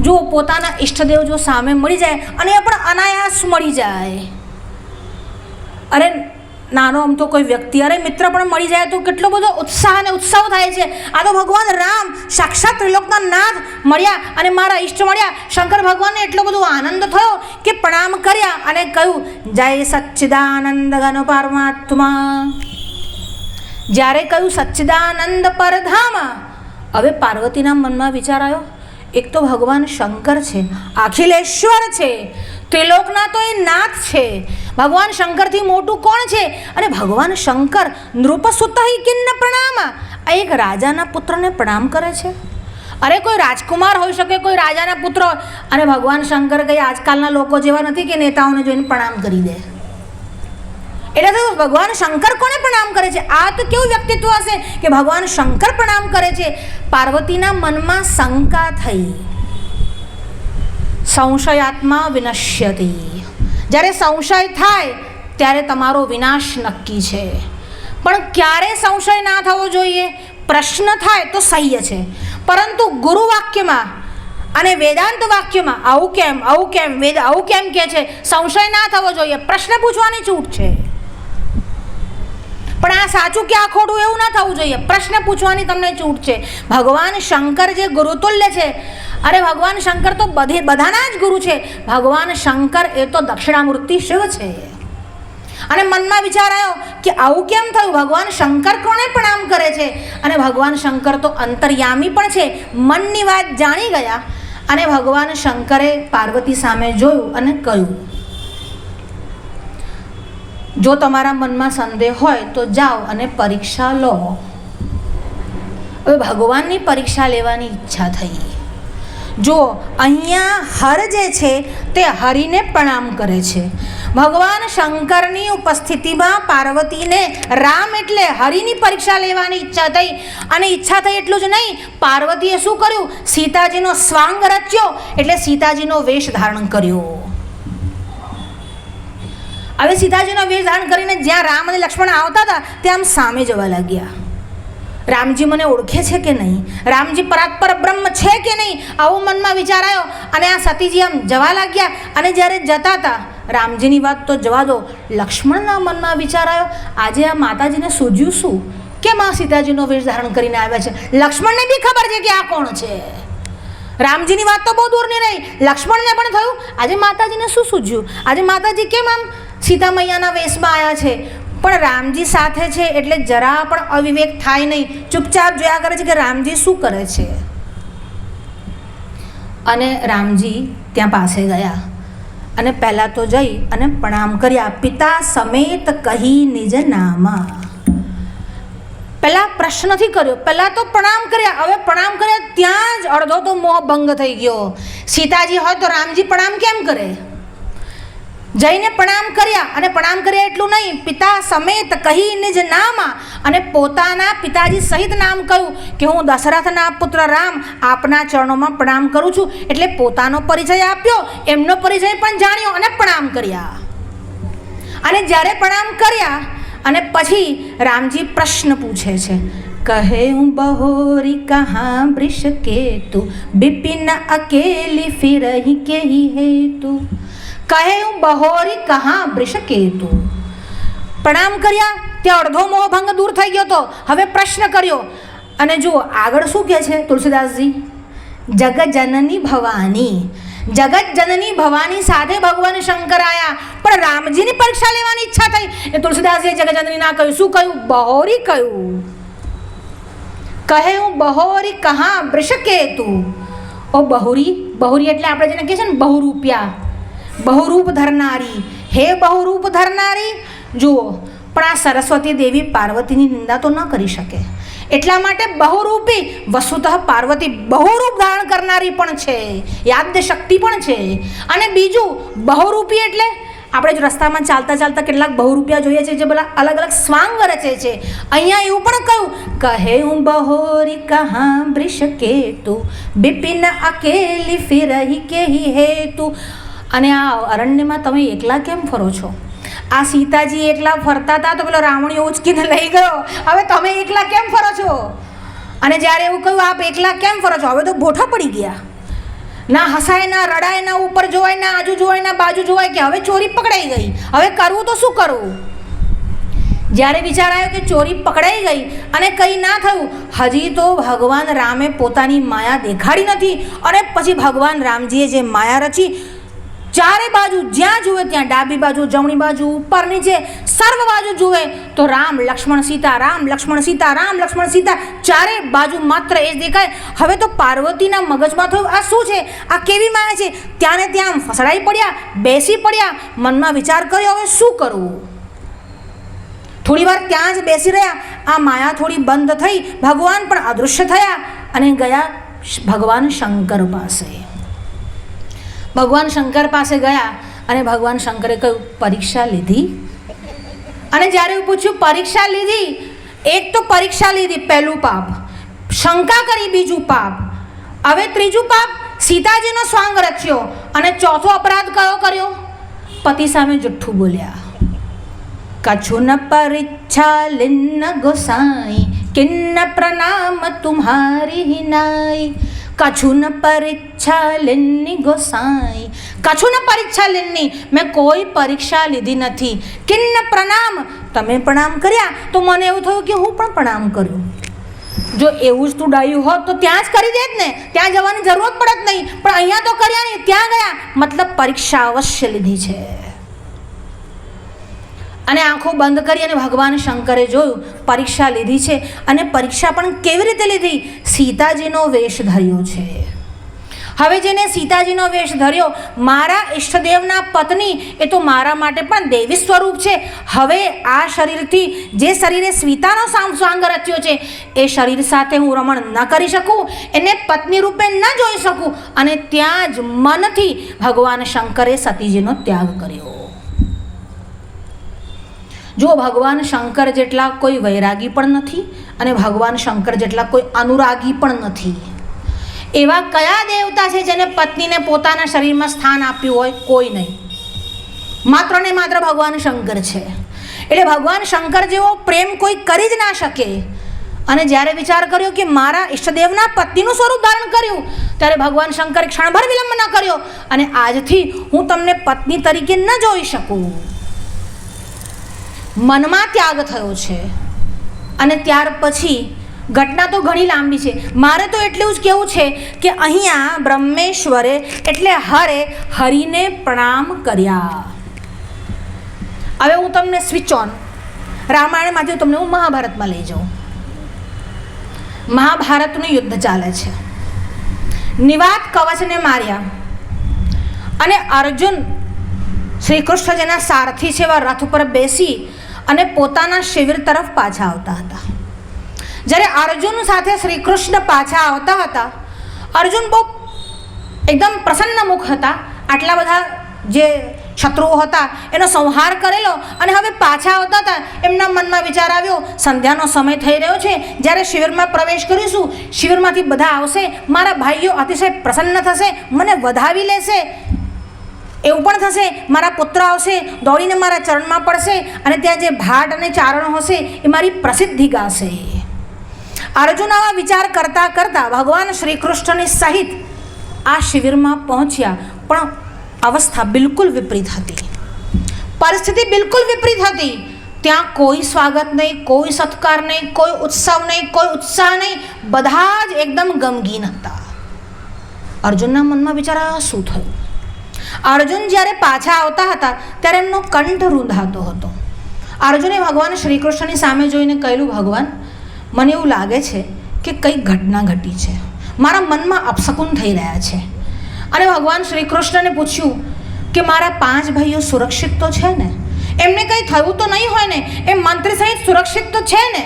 જો પોતાના ઈષ્ટદેવ જો સામે મળી જાય, અને એ પણ અનાયાસ મળી જાય, અરે નાનો આમ તો કોઈ વ્યક્તિ, અરે મિત્ર પણ મળી જાય તો કેટલો બધો ઉત્સાહ અને ઉત્સવ થાય છે. આ તો ભગવાન રામ સાક્ષાત ત્રિલોકના નાથ મળ્યા અને મારા ઈષ્ટ મળ્યા. શંકર ભગવાનને એટલો બધો આનંદ થયો કે પ્રણામ કર્યા અને કહ્યું, જય સચ્ચિદાનંદ ઘન પરમાત્મા. જ્યારે કહ્યું સચ્ચિદાનંદ પરધામા, હવે પાર્વતીના મનમાં વિચાર આવ્યો, એક તો ભગવાન શંકર છે, અખિલેશ્વર છે, ત્રિલોકના તો એ નાથ છે, ભગવાન શંકરથી મોટું કોણ છે? અને ભગવાન શંકર નૃપસુત કિન્ન પ્રણામ, આ એક રાજાના પુત્રને પ્રણામ કરે છે. અરે કોઈ રાજકુમાર હોઈ શકે, કોઈ રાજાના પુત્ર, અને ભગવાન શંકર કંઈ આજકાલના લોકો જેવા નથી કે નેતાઓને જોઈને પ્રણામ કરી દે. એટલે તો ભગવાન શંકર કોને પ્રણામ કરે છે? આ તો કેવું વ્યક્તિત્વ હશે કે ભગવાન શંકર પ્રણામ કરે છે? પાર્વતીના મનમાં શંકા થઈ. સંશયાત્મા વિનશ્યતિ. જ્યારે સંશય થાય ત્યારે તમારો વિનાશ નક્કી છે. પણ ક્યારે સંશય ના થવો જોઈએ? પ્રશ્ન થાય તો સહ્ય છે, પરંતુ ગુરુ વાક્યમાં અને વેદાંત વાક્યમાં આવું કેમ વેદ આવું કેમ કહે છે? સંશય ના થવો જોઈએ, પ્રશ્ન પૂછવાની છૂટ છે. પણ આ સાચું કે આ ખોટું એવું ના થવું જોઈએ, પ્રશ્ન પૂછવાની તમને છૂટ છે. ભગવાન શંકર જે ગુરુતુલ્ય છે, અરે ભગવાન શંકર તો બધાના જ ગુરુ છે. ભગવાન શંકર એ તો દક્ષિણામૂર્તિ શિવ છે. અને મનમાં વિચાર આવ્યો કે આવું કેમ થયું? ભગવાન શંકર કોને પ્રણામ કરે છે? અને ભગવાન શંકર તો અંતર્યામી પણ છે. મનની વાત જાણી ગયા, અને ભગવાન શંકરે પાર્વતી સામે જોયું અને કહ્યું, જો તમારા મનમાં સંદેહ હોય તો જાઓ અને પરીક્ષા લો. હવે ભગવાનની પરીક્ષા લેવાની ઈચ્છા થઈ. જો અહીંયા હર જે છે તે હરિને પ્રણામ કરે છે. ભગવાન શંકરની ઉપસ્થિતિમાં પાર્વતીને રામ એટલે હરિની પરીક્ષા લેવાની ઈચ્છા થઈ. અને ઈચ્છા થઈ એટલું જ નહીં, પાર્વતીએ શું કર્યું? સીતાજીનો સ્વાંગ રચ્યો, એટલે સીતાજીનો વેશ ધારણ કર્યો. હવે સીતાજીનો વેશ ધારણ કરીને જ્યાં રામ અને લક્ષ્મણ આવતા હતા ત્યાં આમ સામે જવા લાગ્યા. રામજી મને ઓળખે છે કે નહીં? રામજી પરાત્પર બ્રહ્મ છે કે નહીં? આવો મનમાં વિચાર આવ્યો. અને આ સતીજી આમ જવા લાગ્યા. અને જ્યારે જતા હતા, રામજીની વાત તો જવા દો, લક્ષ્મણના મનમાં વિચાર આવ્યો, આજે આ માતાજીને સૂઝ્યું શું કેમ આ સીતાજીનો વેશ ધારણ કરીને આવ્યા છે? લક્ષ્મણને બી ખબર છે કે આ કોણ છે. રામજીની વાત તો બહુ દૂરની રહી, લક્ષ્મણને પણ થયું આજે માતાજીને શું સૂઝ્યું, આજે માતાજી કેમ આમ સીતા મૈયાના વેશમાં આવ્યા છે? પણ રામજી સાથે છે એટલે જરા પણ અવિવેક થાય નહીં, ચૂપચાપ જોયા કરે છે કે રામજી શું કરે છે. અને રામજી ત્યાં પાસે ગયા અને પહેલાં તો જઈ અને પ્રણામ કર્યા. પિતા સમેત કહી નિજ નામા. પહેલાં પ્રશ્ન નથી કર્યો, પહેલાં તો પ્રણામ કર્યા. હવે પ્રણામ કર્યા ત્યાં જ અડધો તો મોહ ભંગ થઈ ગયો. સીતાજી હોય તો રામજી પ્રણામ કેમ કરે? જઈને પ્રણામ કર્યા અને પ્રણામ કર્યા એટલું નહીં, પિતા સમેત કહી નિજ નામા, અને પોતાના પિતાજી સહિત નામ કહ્યું કે હું દશરથના પુત્ર રામ આપના ચરણોમાં પ્રણામ કરું છું. એટલે પોતાનો પરિચય આપ્યો, એમનો પરિચય પણ જાણ્યો અને પ્રણામ કર્યા. અને જ્યારે પ્રણામ કર્યા અને પછી રામજી પ્રશ્ન પૂછે છે. કહે હું બહોરી કહાં વૃષ કેતુ, બિપિન અકેલી ફિરહી કેહી હેતુ. કહે હું બહોરી કહાં વૃષ કેતુ. પ્રણામ કર્યા ત્યાં અડધો મોહભંગ દૂર થઈ ગયો તો હવે પ્રશ્ન કર્યો. અને જુઓ આગળ શું કહે છે તુલસીદાસજી? જગજનની ભવાની. જગત જનની ભવાની સાથે ભગવાન શંકર આયા, પણ રામજીની પરીક્ષા લેવાની ઈચ્છા થઈ. એ તુલસીદાસજીએ જગજનની ના કહ્યું, શું કહ્યું? બહોરી કહ્યું. કહે હું બહોરી કહાં વૃષ કેતુ. ઓ બહોરી, બહોરી એટલે આપણે જેને કહે છે ને બહુરૂપિયા, બહુરૂપ ધરનારી. હે બહુરૂપ ધરનારી. જુઓ પણ આ સરસ્વતી દેવી પાર્વતીની નિંદા તો ન કરી શકે, એટલા માટે બહુરૂપી. વસ્તુતઃ પાર્વતી બહુરૂપ ધારણ કરનારી પણ છે, યાદ શક્તિ પણ છે. અને બીજું બહુરૂપી એટલે આપણે જ રસ્તામાં ચાલતા ચાલતા કેટલાક બહુરૂપિયા જોઈએ છે જે બધા અલગ અલગ સ્વાંગ રચે છે. અહીંયા એવું પણ કહ્યું, કહે હું બહોરી કહાં વૃષ કેતુ, બિપિન અકેલી ફિરહી કેહી હેતુ. અને આ અરણ્યમાં તમે એકલા કેમ ફરો છો? આ સીતાજી એકલા ફરતા હતા તો પેલો રાવણીઓ ઉચકીને લઈ ગયો, હવે તમે એકલા કેમ ફરો છો? અને જ્યારે એવું કહ્યું આપ એકલા કેમ ફરો છો, હવે તો બોઠા પડી ગયા. ના હસાય, ના રડાય, ના ઉપર જોવાય, ના આજુ જોવાય, ના બાજુ જોવાય કે હવે ચોરી પકડાઈ ગઈ, હવે કરવું તો શું કરવું? જ્યારે વિચાર આવ્યો કે ચોરી પકડાઈ ગઈ અને કંઈ ના થયું, હજી તો ભગવાન રામે પોતાની માયા દેખાડી નથી. અને પછી ભગવાન રામજીએ જે માયા રચી, ચારે બાજુ જ્યાં જુએ ત્યાં, ડાબી બાજુ, જમણી બાજુ, ઉપર નીચે, સર્વ બાજુ જુએ તો રામ લક્ષ્મણ સીતા, રામ લક્ષ્મણ સીતા, રામ લક્ષ્મણ સીતા, ચારે બાજુ માત્ર એ જ દેખાય. હવે તો પાર્વતીના મગજમાં થયું આ શું છે, આ કેવી માયા છે? ત્યાં ને ત્યાં ફસડાઈ પડ્યા, બેસી પડ્યા, મનમાં વિચાર કર્યો હવે શું કરવું. થોડી વાર ત્યાં જ બેસી રહ્યા, આ માયા થોડી બંધ થઈ, ભગવાન પણ અદૃશ્ય થયા અને ગયા ભગવાન શંકર પાસે. ભગવાન શંકર પાસે ગયા અને ભગવાન શંકરે કહ્યું પરીક્ષા લીધી. અને જ્યારે પૂછ્યું પરીક્ષા લીધી, એક તો પરીક્ષા લીધી પહેલું પાપ, શંકા કરી બીજું પાપ, હવે ત્રીજું પાપ સીતાજીનો સ્વાંગ રચ્યો, અને ચોથો અપરાધ કયો કર્યો? પતિ સામે જુઠ્ઠું બોલ્યા. કછુન પરીક્ષા લિન્ન ગોસાઈ, કિન્ન પ્રણામ તુમ્હારી નાઈ. કછુન પરીક્ષા લેની ગોસાઈ, કછુન પરીક્ષા લેની, મેં કોઈ પરીક્ષા લીધી નથી. કિન્ન પ્રણામ, તમે પ્રણામ કર્યા તો મને એવું થયું કે હું પણ પ્રણામ કરું. જો એવું જ તું ડાયું હોત તો ત્યાં જ કરી દેત ને, ત્યાં જવાની જરૂરત પડત નહીં. પણ અહીંયા તો કર્યા નહીં, ત્યાં ગયા, મતલબ પરીક્ષા અવશ્ય લીધી છે. અને આંખો બંધ કરી અને ભગવાન શંકરે જોયું પરીક્ષા લીધી છે. અને પરીક્ષા પણ કેવી રીતે લીધી? સીતાજીનો વેશ ધર્યો છે. હવે જેને સીતાજીનો વેશ ધર્યો, મારા ઈષ્ટદેવના પત્ની, એ તો મારા માટે પણ દેવી સ્વરૂપ છે. હવે આ શરીરથી, જે શરીરે સ્વીતાનો સ્વાંગ રચ્યો છે, એ શરીર સાથે હું રમણ ન કરી શકું, એને પત્ની રૂપે ન જોઈ શકું. અને ત્યાં જ મનથી ભગવાન શંકરે સતીજીનો ત્યાગ કર્યો. જો ભગવાન શંકર જેટલા કોઈ વૈરાગી પણ નથી અને ભગવાન શંકર જેટલા કોઈ અનુરાગી પણ નથી. એવા કયા દેવતા છે જેને પત્નીને પોતાના શરીરમાં સ્થાન આપ્યું હોય? કોઈ નહીં, માત્ર ને માત્ર ભગવાન શંકર છે. એટલે ભગવાન શંકર જેવો પ્રેમ કોઈ કરી જ ના શકે. અને જ્યારે વિચાર કર્યો કે મારા ઈષ્ટદેવના પત્નીનું સ્વરૂપ ધારણ કર્યું, ત્યારે ભગવાન શંકરે ક્ષણભર વિલંબ ન કર્યો અને આજથી હું તમને પત્ની તરીકે ન જોઈ શકું. મનમાં ત્યાગ થયો છે. અને ત્યાર પછી ઘટના તો ઘણી લાંબી છે. મારે તો એટલું જ કહેવું છે કે અહીંયા બ્રહ્મેશ્વરે એટલે હરે હરિને પ્રણામ કર્યા. હવે હું તમને સ્વિચ ઓન રામાયણમાંથી તમને હું મહાભારતમાં લઈ જાઉં. મહાભારતનું યુદ્ધ ચાલે છે. નિવાત કવચને માર્યા અને અર્જુન શ્રી કૃષ્ણ જેના સારથી છે એવા રથ ઉપર બેસી અને પોતાના શિબિર તરફ પાછા આવતા હતા. જ્યારે અર્જુન સાથે શ્રી કૃષ્ણ પાછા આવતા હતા, અર્જુન બહુ એકદમ પ્રસન્ન મુખ હતા. આટલા બધા જે શત્રુઓ હતા એનો સંહાર કરેલો અને હવે પાછા આવતા હતા. એમના મનમાં વિચાર આવ્યો, સંધ્યાનો સમય થઈ રહ્યો છે, જ્યારે શિબિરમાં પ્રવેશ કરીશું, શિબિરમાંથી બધા આવશે, મારા ભાઈઓ અતિશય પ્રસન્ન થશે, મને વધાવી લેશે. એવું પણ થશે મારા પુત્ર આવશે, દોડીને મારા ચરણમાં પડશે અને ત્યાં જે ભાટ અને ચારણ હશે એ મારી પ્રસિદ્ધિ ગાશે. અર્જુન આવા વિચાર કરતાં કરતાં ભગવાન શ્રી કૃષ્ણની સહિત આ શિબિરમાં પહોંચ્યા. પણ અવસ્થા બિલકુલ વિપરીત હતી, પરિસ્થિતિ બિલકુલ વિપરીત હતી. ત્યાં કોઈ સ્વાગત નહીં, કોઈ સત્કાર નહીં, કોઈ ઉત્સવ નહીં, કોઈ ઉત્સાહ નહીં, બધા જ એકદમ ગમગીન હતા. અર્જુનના મનમાં વિચાર શું થયું? અર્જુન જ્યારે પાછા આવતા હતા ત્યારે એમનો કંઠ રૂંધાતો હતો. અર્જુને ભગવાન શ્રી કૃષ્ણની સામે જોઈને કહેલું, ભગવાન મને એવું લાગે છે કે કંઈક ઘટના ઘટી છે, મારા મનમાં અપશકુન થઈ રહ્યા છે. અને ભગવાન શ્રી કૃષ્ણને પૂછ્યું કે મારા 5 ભાઈઓ સુરક્ષિત તો છે ને? એમને કંઈ થયું તો નહીં હોય ને? એ મંત્રી સહિત સુરક્ષિત તો છે ને?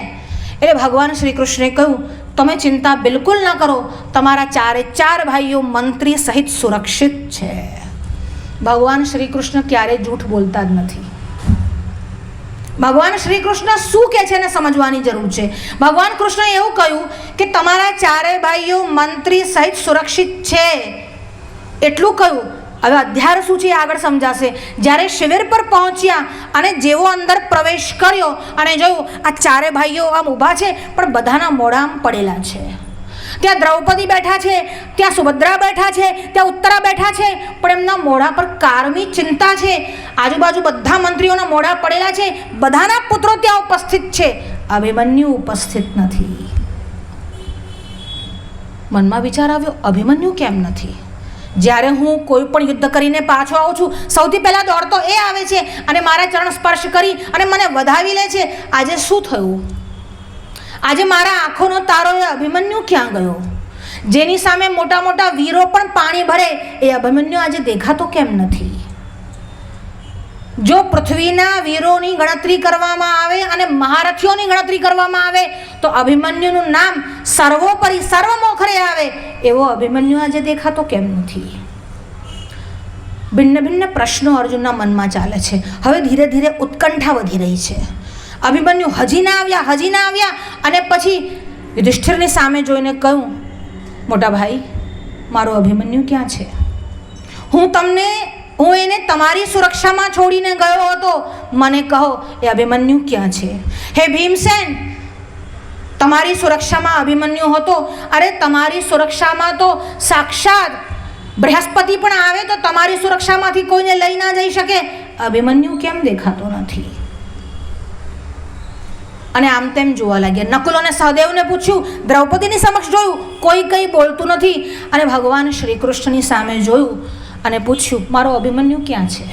એટલે ભગવાન શ્રી કૃષ્ણે કહ્યું, તમે ચિંતા બિલકુલ ના કરો, તમારા 4 ભાઈઓ મંત્રી સહિત સુરક્ષિત છે. ભગવાન શ્રી કૃષ્ણ ક્યારેય જૂઠ બોલતા જ નથી. ભગવાન શ્રી કૃષ્ણ શું કહે છે એને સમજવાની જરૂર છે. ભગવાન કૃષ્ણએ એવું કહ્યું કે તમારા 4 ભાઈઓ મંત્રી સહિત સુરક્ષિત છે, એટલું કહ્યું. હવે અધ્યાર શું છે આગળ સમજાશે. જ્યારે શિબિર પર પહોંચ્યા અને જેવો અંદર પ્રવેશ કર્યો અને જોયું આ 4 ભાઈઓ આમ ઊભા છે પણ બધાના મોઢા આમ પડેલા છે. ત્યાં દ્રૌપદી બેઠા છે, ત્યાં સુભદ્રા બેઠા છે, ત્યાં ઉત્તરા બેઠા છે, પણ એમના મોઢા પર કારમી ચિંતા છે. આજુબાજુ બધા મંત્રીઓના મોઢા પડેલા છે, બધાના પુત્રો ત્યાં ઉપસ્થિત છે, અભિમન્યુ ઉપસ્થિત નથી. મનમાં વિચાર આવ્યો, અભિમન્યુ કેમ નથી? જ્યારે હું કોઈ પણ યુદ્ધ કરીને પાછો આવું છું, સૌથી પહેલાં દોડતો એ આવે છે અને મારા ચરણ સ્પર્શ કરી અને મને વધાવી લે છે. આજે શું થયું? આજે મારા આંખોનો તારો એ અભિમન્યુ ક્યાં ગયો? જેની સામે મોટા મોટા વીરો પણ પાણી ભરે એ અભિમન્યુ આજે દેખાતો કેમ નથી? જો પૃથ્વીના વીરોની ગણતરી કરવામાં આવે અને મહારથીઓની ગણતરી કરવામાં આવે તો અભિમન્યુનું નામ સર્વોપરી સર્વમોખરે આવે. એવો અભિમન્યુ આજે દેખાતો કેમ નથી? ભિન્ન ભિન્ન પ્રશ્નો અર્જુનના મનમાં ચાલે છે. હવે ધીરે ધીરે ઉત્કંઠા વધી રહી છે. અભિમન્યુ હજી ના આવ્યા અને પછી યુધિષ્ઠિરની સામે જોઈને કહ્યું, મોટા ભાઈ મારો અભિમન્યુ ક્યાં છે? હું એને તમારી સુરક્ષામાં છોડીને ગયો હતો, મને કહો એ અભિમન્યુ ક્યાં છે? હે ભીમસેન, તમારી સુરક્ષામાં અભિમન્યુ હતો. અરે તમારી સુરક્ષામાં તો સાક્ષાત બૃહસ્પતિ પણ આવે તો તમારી સુરક્ષામાંથી કોઈને લઈ ના જઈ શકે. અભિમન્યુ કેમ દેખાતો નથી? અને આમ તેમ જોવા લાગ્યા. નકુલ અને સહદેવને પૂછ્યું, દ્રૌપદીની સમક્ષ જોયું, કોઈ કંઈ બોલતું નથી. અને ભગવાન શ્રી કૃષ્ણની સામે જોયું અને પૂછ્યું, મારો અભિમન્યુ ક્યાં છે?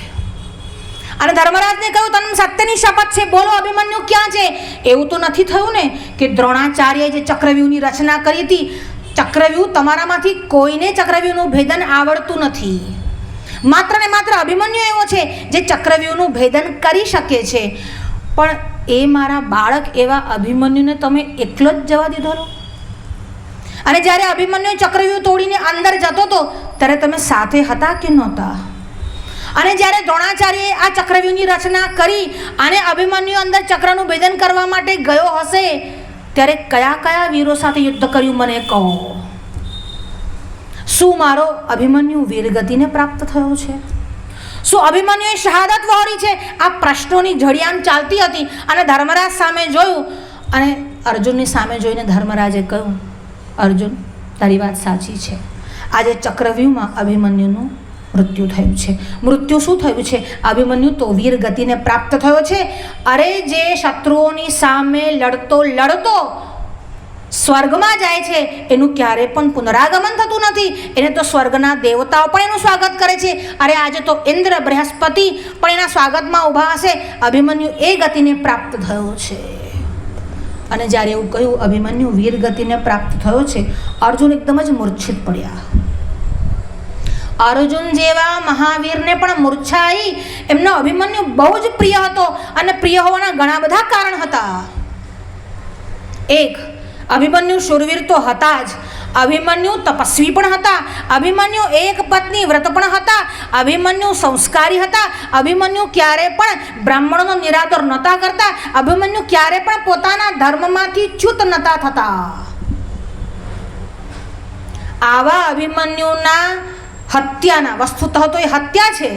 અને ધર્મરાજને કહ્યું, તને સત્યની શપથ છે, બોલો અભિમન્યુ ક્યાં છે? એવું તો નથી થયું ને કે દ્રોણાચાર્યએ જે ચક્રવ્યૂહની રચના કરી હતી, ચક્રવ્યૂહ તમારામાંથી કોઈને ચક્રવ્યૂહનું ભેદન આવડતું નથી. માત્ર ને માત્ર અભિમન્યુ એવો છે જે ચક્રવ્યૂહનું ભેદન કરી શકે છે. પણ એ મારા બાળક એવા અભિમન્યુને તમે એકલો જ જવા દીધો. અને જ્યારે અભિમન્યુ ચક્રવ્યૂહ તોડીને અંદર જતો હતો ત્યારે તમે સાથે હતા કે નહોતા? અને જ્યારે દ્રોણાચાર્યએ આ ચક્રવ્યૂહની રચના કરી અને અભિમન્યુ અંદર ચક્રનું ભેદન કરવા માટે ગયો હશે ત્યારે કયા કયા વીરો સાથે યુદ્ધ કર્યું મને કહો. શું મારો અભિમન્યુ વીરગતિને પ્રાપ્ત થયો છે? શું અભિમન્યુએ શહાદત વહોરી છે? આ પ્રશ્નોની જડિયાણ ચાલતી હતી. અને ધર્મરાજ સામે જોયું અને અર્જુનની સામે જોઈને ધર્મરાજે કહ્યું, અર્જુન તારી વાત સાચી છે, આજે ચક્રવ્યૂહમાં અભિમન્યુનું મૃત્યુ થયું છે. મૃત્યુ શું થયું છે? અભિમન્યુ તો વીર ગતિને પ્રાપ્ત થયો છે. અરે જે શત્રુઓની સામે લડતો સ્વર્ગમાં જાય છે એનું ક્યારે પણ પુનરાગમન થતું નથી. એને તો સ્વર્ગના દેવતાઓ પણ એનું સ્વાગત કરે છે. અરે આજે તો ઇન્દ્ર બૃહસ્પતિ પણ એના સ્વાગતમાં ઊભા હશે. અભિમન્યુ એ ગતિને પ્રાપ્ત થયો છે. અને જ્યારે એવું કહ્યું અભિમન્યુ વીર ગતિને પ્રાપ્ત થયો છે, અર્જુન એકદમ જ મૂર્છિત પડ્યા. અર્જુન જેવા મહાવીરને પણ મૂર્છા આવી. એમનો અભિમન્યુ બહુ જ પ્રિય હતો અને પ્રિય હોવાના ઘણા બધા કારણ હતા. એક, અભિમન્યુ શૂરવીર તો હતા જ, અભિમન્યુ તપસ્વી પણ હતા, અભિમન્યુ એક પત્ની વ્રત પણ હતા, અભિમન્યુ સંસ્કારી હતા, અભિમન્યુ ક્યારે પણ બ્રાહ્મણોનો નિરાદર નહોતા કરતા, અભિમન્યુ ક્યારે પણ પોતાના ધર્મમાંથી ચ્યુત નહોતા થતા. આવા અભિમન્યુના હત્યાના, વસ્તુતઃ તો એ હત્યા છે,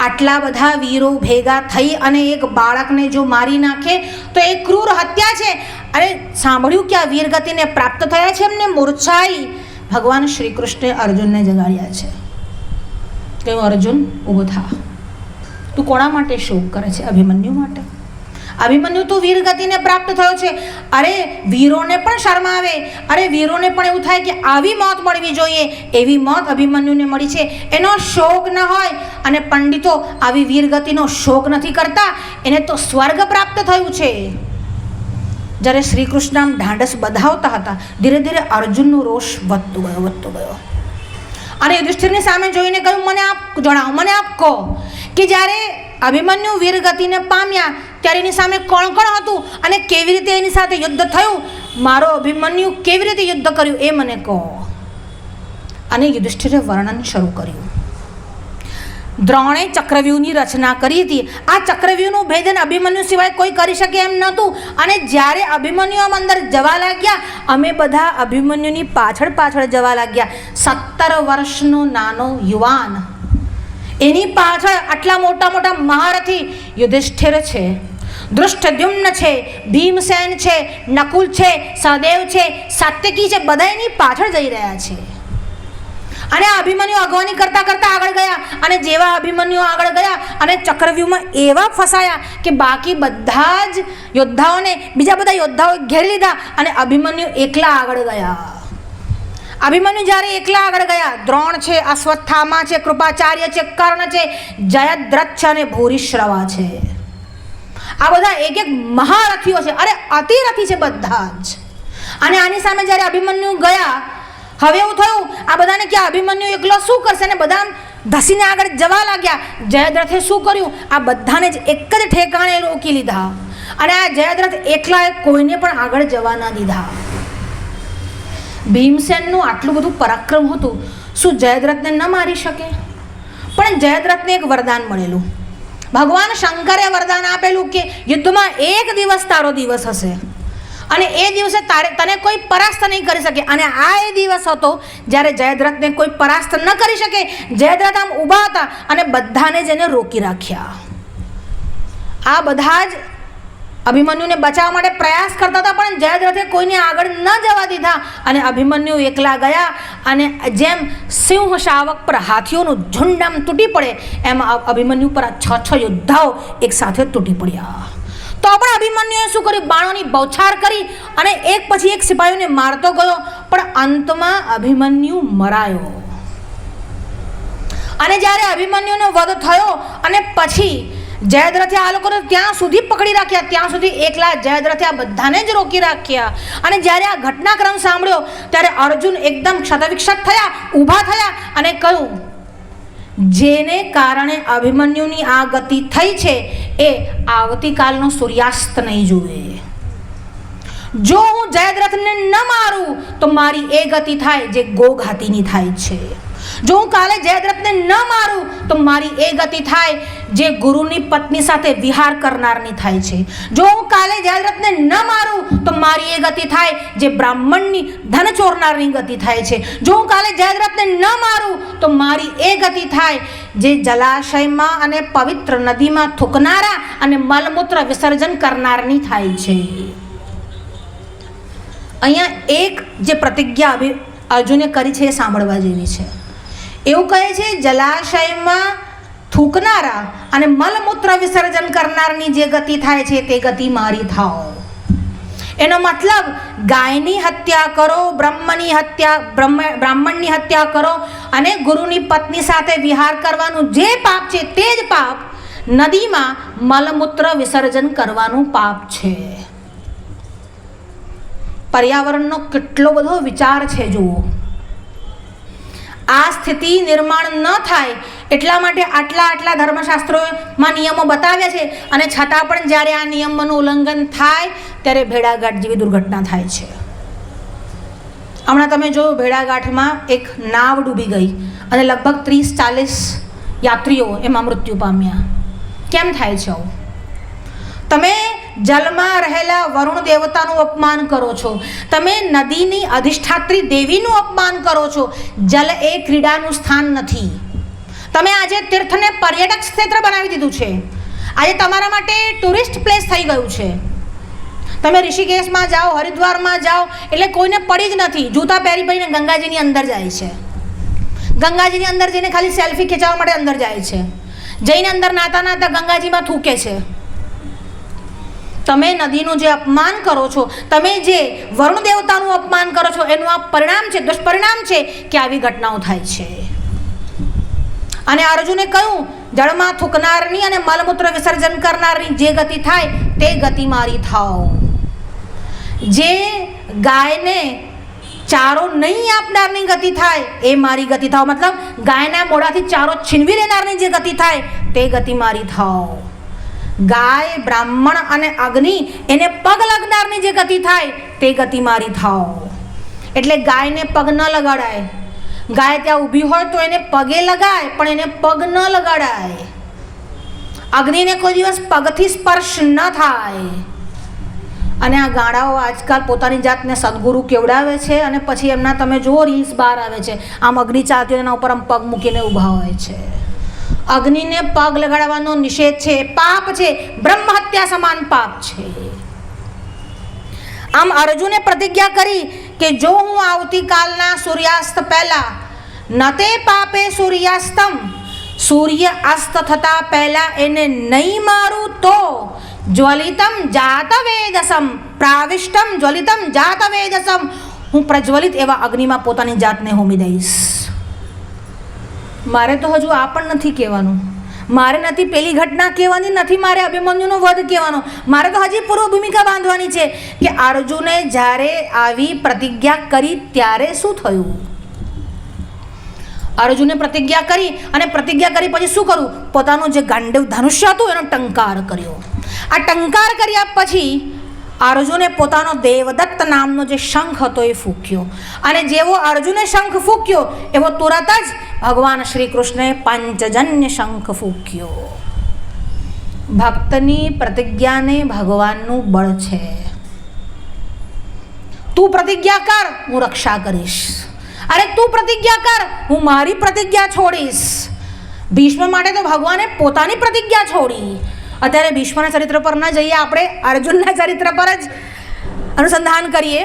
આટલા બધા વીરો ભેગા થઈ અને એક બાળકને જો મારી નાખે તો એ ક્રૂર હત્યા છે. અને સાંભળ્યું કે આ વીરગતિને પ્રાપ્ત થયા છે, એમને મૂર્છાઈ. ભગવાન શ્રી કૃષ્ણે અર્જુનને જગાડ્યા છે. કહ્યું, અર્જુન ઊભો થા. તું કોના માટે શોક કરે છે? અભિમન્યુ માટે. અભિમન્યુ તો વીરગતિને પ્રાપ્ત થયો છે. અરે વીરોને પણ શરમ આવે. અરે વીરોને પણ એવું થાય કે આવી મોત મળવી જોઈએ. એવી મોત અભિમન્યુને મળી છે, એનો શોક ન હોય. અને પંડિતો આવી વીરગતિનો શોક નથી કરતા. એને તો સ્વર્ગ પ્રાપ્ત થયું છે. જ્યારે શ્રી કૃષ્ણ આમ ઢાંઢસ બધાવતા હતા, ધીરે ધીરે અર્જુનનો રોષ વધતો ગયો. અને યુધિષ્ઠિરની સામે જોઈને કહ્યું, મને આપ જણાવો, મને આપ કહો કે જ્યારે અભિમન્યુ વીરગતિને પામ્યા ત્યારે એની સામે કોણ કોણ હતું અને કેવી રીતે એની સાથે યુદ્ધ થયું? મારો અભિમન્યુ કેવી રીતે યુદ્ધ કર્યું એ મને કહો. અને યુધિષ્ઠિરે વર્ણન શરૂ કર્યું. દ્રોણે ચક્રવ્યૂહની રચના કરી હતી. આ ચક્રવ્યૂહનું ભેદન અભિમન્યુ સિવાય કોઈ કરી શકે એમ નહોતું. અને જ્યારે અભિમન્યુ આમ અંદર જવા લાગ્યા, અમે બધા અભિમન્યુની પાછળ જવા લાગ્યા. 17 વર્ષનો નાનો યુવાન, એની પાછળ આટલા મોટા મહારથી યુધિષ્ઠિર છે, દૃષ્ટદ્યુમ્ન છે, ભીમસેન છે, નકુલ છે, સહદેવ છે, સાત્યકી છે, બધા એની પાછળ જઈ રહ્યા છે. અને અભિમન્યુ અગવાની કરતા આગળ ગયા. અને જેવા અભિમન્યુ આગળ ગયા અને ચક્રવ્યૂહમાં એવા ફસાયા કે બાકી બધા જ યોદ્ધાઓને બીજા બધા યોદ્ધાઓએ ઘેરી લીધા અને અભિમન્યુ એકલા આગળ ગયા. અભિમન્યુ જ્યારે એકલા આગળ ગયા, દ્રોણ છે, અશ્વત્થામા છે, કૃપાચાર્ય છે, કર્ણ છે, જયદ્રથ છે અને ભૂરિશ્રવા છે. આ બધા એક મહારથીઓ છે. અરે અતિરથી છે બધા જ. અને આની સામે જ્યારે અભિમન્યુ ગયા, હવે એવું થયું આ બધાને કે અભિમન્યુ એકલો શું કરશે? અને બધા ધસીને આગળ જવા લાગ્યા. જયદ્રથે શું કર્યું? આ બધાને જ એક જ ઠેકાણે રોકી લીધા. અને આ જયદ્રથ એકલાએ કોઈને પણ આગળ જવા ના દીધા. ભીમસેનનું આટલું બધું પરાક્રમ હતું, શું જયદ્રથને ન મારી શકે? પણ જયદ્રથને એક વરદાન મળેલું. ભગવાન શંકરે વરદાન આપેલું કે યુદ્ધમાં એક દિવસ તારો દિવસ હશે અને એ દિવસે તને કોઈ પરાસ્ત નહીં કરી શકે. અને આ એ દિવસ હતો જ્યારે જયદ્રથને કોઈ પરાસ્ત ન કરી શકે. જયદ્રથ આમ ઊભા હતા અને બધાને જ એને રોકી રાખ્યા. આ બધા જ અભિમન્યુને બચાવવા માટે પ્રયાસ કરતા હતા, પણ જયદ્રથે કોઈને આગળ ન જવા દીધા. અને અભિમન્યુ એકલા ગયા. અને જેમ સિંહ શાવક પર હાથીઓનું ઝુંડ આમ તૂટી પડે, એમ અભિમન્યુ પર આ 6 યોદ્ધાઓ એક સાથે તૂટી પડ્યા. તો પણ અભિમન્યુએ શું કર્યું? બાણોની બૌછાર કરી અને એક પછી એક સિપાહીઓને મારતો ગયો. પણ અંતમાં અભિમન્યુ મરાયો. અને જ્યારે અભિમન્યુનો વધ થયો અને પછી જયદ્રથે આ લોકોને ત્યાં સુધી પકડી રાખ્યા, ત્યાં સુધી એકલા જયદ્રથે આ બધાને જ રોકી રાખ્યા. અને જ્યારે આ ઘટનાક્રમ સાંભળ્યો ત્યારે અર્જુન એકદમ ક્ષતવિક્ષત થયા, ઊભા થયા અને કહ્યું, જેને કારણે અભિમન્યુની આ ગતિ થઈ છે એ આવતીકાલનો સૂર્યાસ્ત નહીં જુએ. જો હું જયદ્રથને ન મારું તો મારી એ ગતિ થાય જે ગોઘાતીની થાય છે. જો હું કાલે જયદ્રથને ન મારું તો મારી એ ગતિ થાય જે ગુરુની પત્ની સાથે વિહાર કરનારની થાય છે. જો હું કાલે જયદ્રથને ન મારું તો મારી એ ગતિ થાય જે બ્રાહ્મણની ધન ચોરનારની ગતિ થાય છે. જો હું કાલે જયદ્રથને ન મારું તો મારી એ ગતિ થાય જે જલાશયમાં અને પવિત્ર નદીમાં થૂકનારા અને મલમૂત્ર વિસર્જન કરનારની થાય છે. અહીંયા એક જે પ્રતિજ્ઞા અર્જુને કરી છે એ સાંભળવા જેવી છે. એવું કહે છે જલાશયમાં થૂકનારા અને મલમૂત્ર વિસર્જન કરનારની જે ગતિ થાય છે તે ગતિ મારી થાઓ. એનો મતલબ ગાયની હત્યા કરો, બ્રાહ્મણની હત્યા કરો અને ગુરુની પત્ની સાથે વિહાર કરવાનું જે પાપ છે તે જ પાપ નદીમાં મલમૂત્ર વિસર્જન કરવાનું પાપ છે. પર્યાવરણનો કેટલો બધો વિચાર છે જુઓ. આ સ્થિતિ નિર્માણ ન થાય એટલા માટે આટલા ધર્મશાસ્ત્રોમાં નિયમો બતાવ્યા છે, અને છતાં પણ જ્યારે આ નિયમોનું ઉલ્લંઘન થાય ત્યારે ભેડાઘાટ જેવી દુર્ઘટના થાય છે. હમણાં તમે જોયું ભેડાઘાટમાં એક નાવ ડૂબી ગઈ અને લગભગ 30-40 યાત્રીઓ એમાં મૃત્યુ પામ્યા. કેમ થાય છે આવું? તમે જલમાં રહેલા વરુણ દેવતાનું અપમાન કરો છો, તમે નદીની અધિષ્ઠાત્રી દેવીનું અપમાન કરો છો. જલ એ ક્રીડાનું સ્થાન નથી. તમે આજે તીર્થને પર્યટક ક્ષેત્ર બનાવી દીધું છે. આજે તમારા માટે ટુરિસ્ટ પ્લેસ થઈ ગયું છે. તમે ઋષિકેશમાં જાઓ, હરિદ્વારમાં જાઓ એટલે કોઈને પડી જ નથી, જૂતા પહેરી પહેરીને ગંગાજીની અંદર જાય છે. ગંગાજીની અંદર જઈને ખાલી સેલ્ફી ખેંચવા માટે અંદર જાય છે. જઈને અંદર નાતા ગંગાજીમાં થૂકે છે. તમે નદીનું જે અપમાન કરો છો, તમે જે વરુણ દેવતાનું અપમાન કરો છો, એનું આ પરિણામ છે, દુષ્પરિણામ છે કે આવી ઘટનાઓ થાય છે. અને અર્જુને કહ્યું જળમાં થૂકનારની અને મલમૂત્ર વિસર્જન કરનારની જે ગતિ થાય તે ગતિ મારી થાઓ. જે ગાયને ચારો નહીં આપનારની ગતિ થાય એ મારી ગતિ થાઓ. મતલબ ગાયના મોઢાથી ચારો છીનવી લેનારની જે ગતિ થાય તે ગતિ મારી થાઓ. ગાય, બ્રાહ્મણ અને અગ્નિ એને પગ લગનારની જે ગતિ થાય તે ગતિ મારી થાઓ. એટલે ગાયને પગ ન લગાડાય. ગાય ત્યાં ઊભી હોય તો એને પગે લગાય, પણ એને પગ ન લગાડાય. અગ્નિને કોઈ દિવસ પગથી સ્પર્શ ન થાય. અને આ ગાડાઓ આજકાલ પોતાની જાતને સદગુરુ કેવડાવે છે અને પછી એમના તમે જુઓ રીલ્સ બહાર આવે છે, આમ અગ્નિ ચાલતી હોય એના ઉપર આમ પગ મૂકીને ઊભા હોય છે. અગ્નિને પગ લગાડવાનો નિષેધ છે, પાપ છે, બ્રહ્મ હત્યા સમાન પાપ છે. આમ અર્જુને પ્રતિજ્ઞા કરી કે જો હું આવતીકાલના સૂર્યાસ્ત પહેલા નતે પાપે સૂર્યાસ્તમ, સૂર્ય અસ્ત થતા પહેલા એને નહીં મારું તો જ્વલિતમ જાતવેદસમ પ્રાવિષ્ટમ જ્વલિતમ જાતવેદસમ, હું પ્રજ્વલિત એવા અગ્નિમાં પોતાની જાતને હોમી દઈશ. મારે તો હજુ આ પણ નથી કહેવાનું. મારે નથી પેલી ઘટના કહેવાની, નથી મારે અભિમન્યુનો વધ કહેવાનો. મારે તો હજી પૂર્વ ભૂમિકા બાંધવાની છે કે અર્જુને જ્યારે આવી પ્રતિજ્ઞા કરી ત્યારે શું થયું. અર્જુને પ્રતિજ્ઞા કરી અને પ્રતિજ્ઞા કરી પછી શું કરવું? પોતાનું જે ગાંડીવ ધનુષ્ય હતું એનો ટંકાર કર્યો. આ ટંકાર કર્યા પછી અર્જુને પોતાનો દેવદત્ત નામનો જે શંખ હતો એ ફૂંક્યો, અને જેવો અર્જુને શંખ ફૂંક્યો એવો તુરત જ ભગવાન શ્રી કૃષ્ણે પંચજન્ય શંખ ફૂંક્યો. ભક્તની પ્રતિજ્ઞાને ભગવાનનું બળ છે. તું પ્રતિજ્ઞા કર, હું રક્ષા કરીશ. અરે તું પ્રતિજ્ઞા કર, હું મારી પ્રતિજ્ઞા છોડીશ. ભીષ્મ માટે તો ભગવાને પોતાની પ્રતિજ્ઞા છોડી. અત્યારે ભીષ્મના ચરિત્ર પર ન જઈએ, આપણે અર્જુનના ચરિત્ર પર જ અનુસંધાન કરીએ.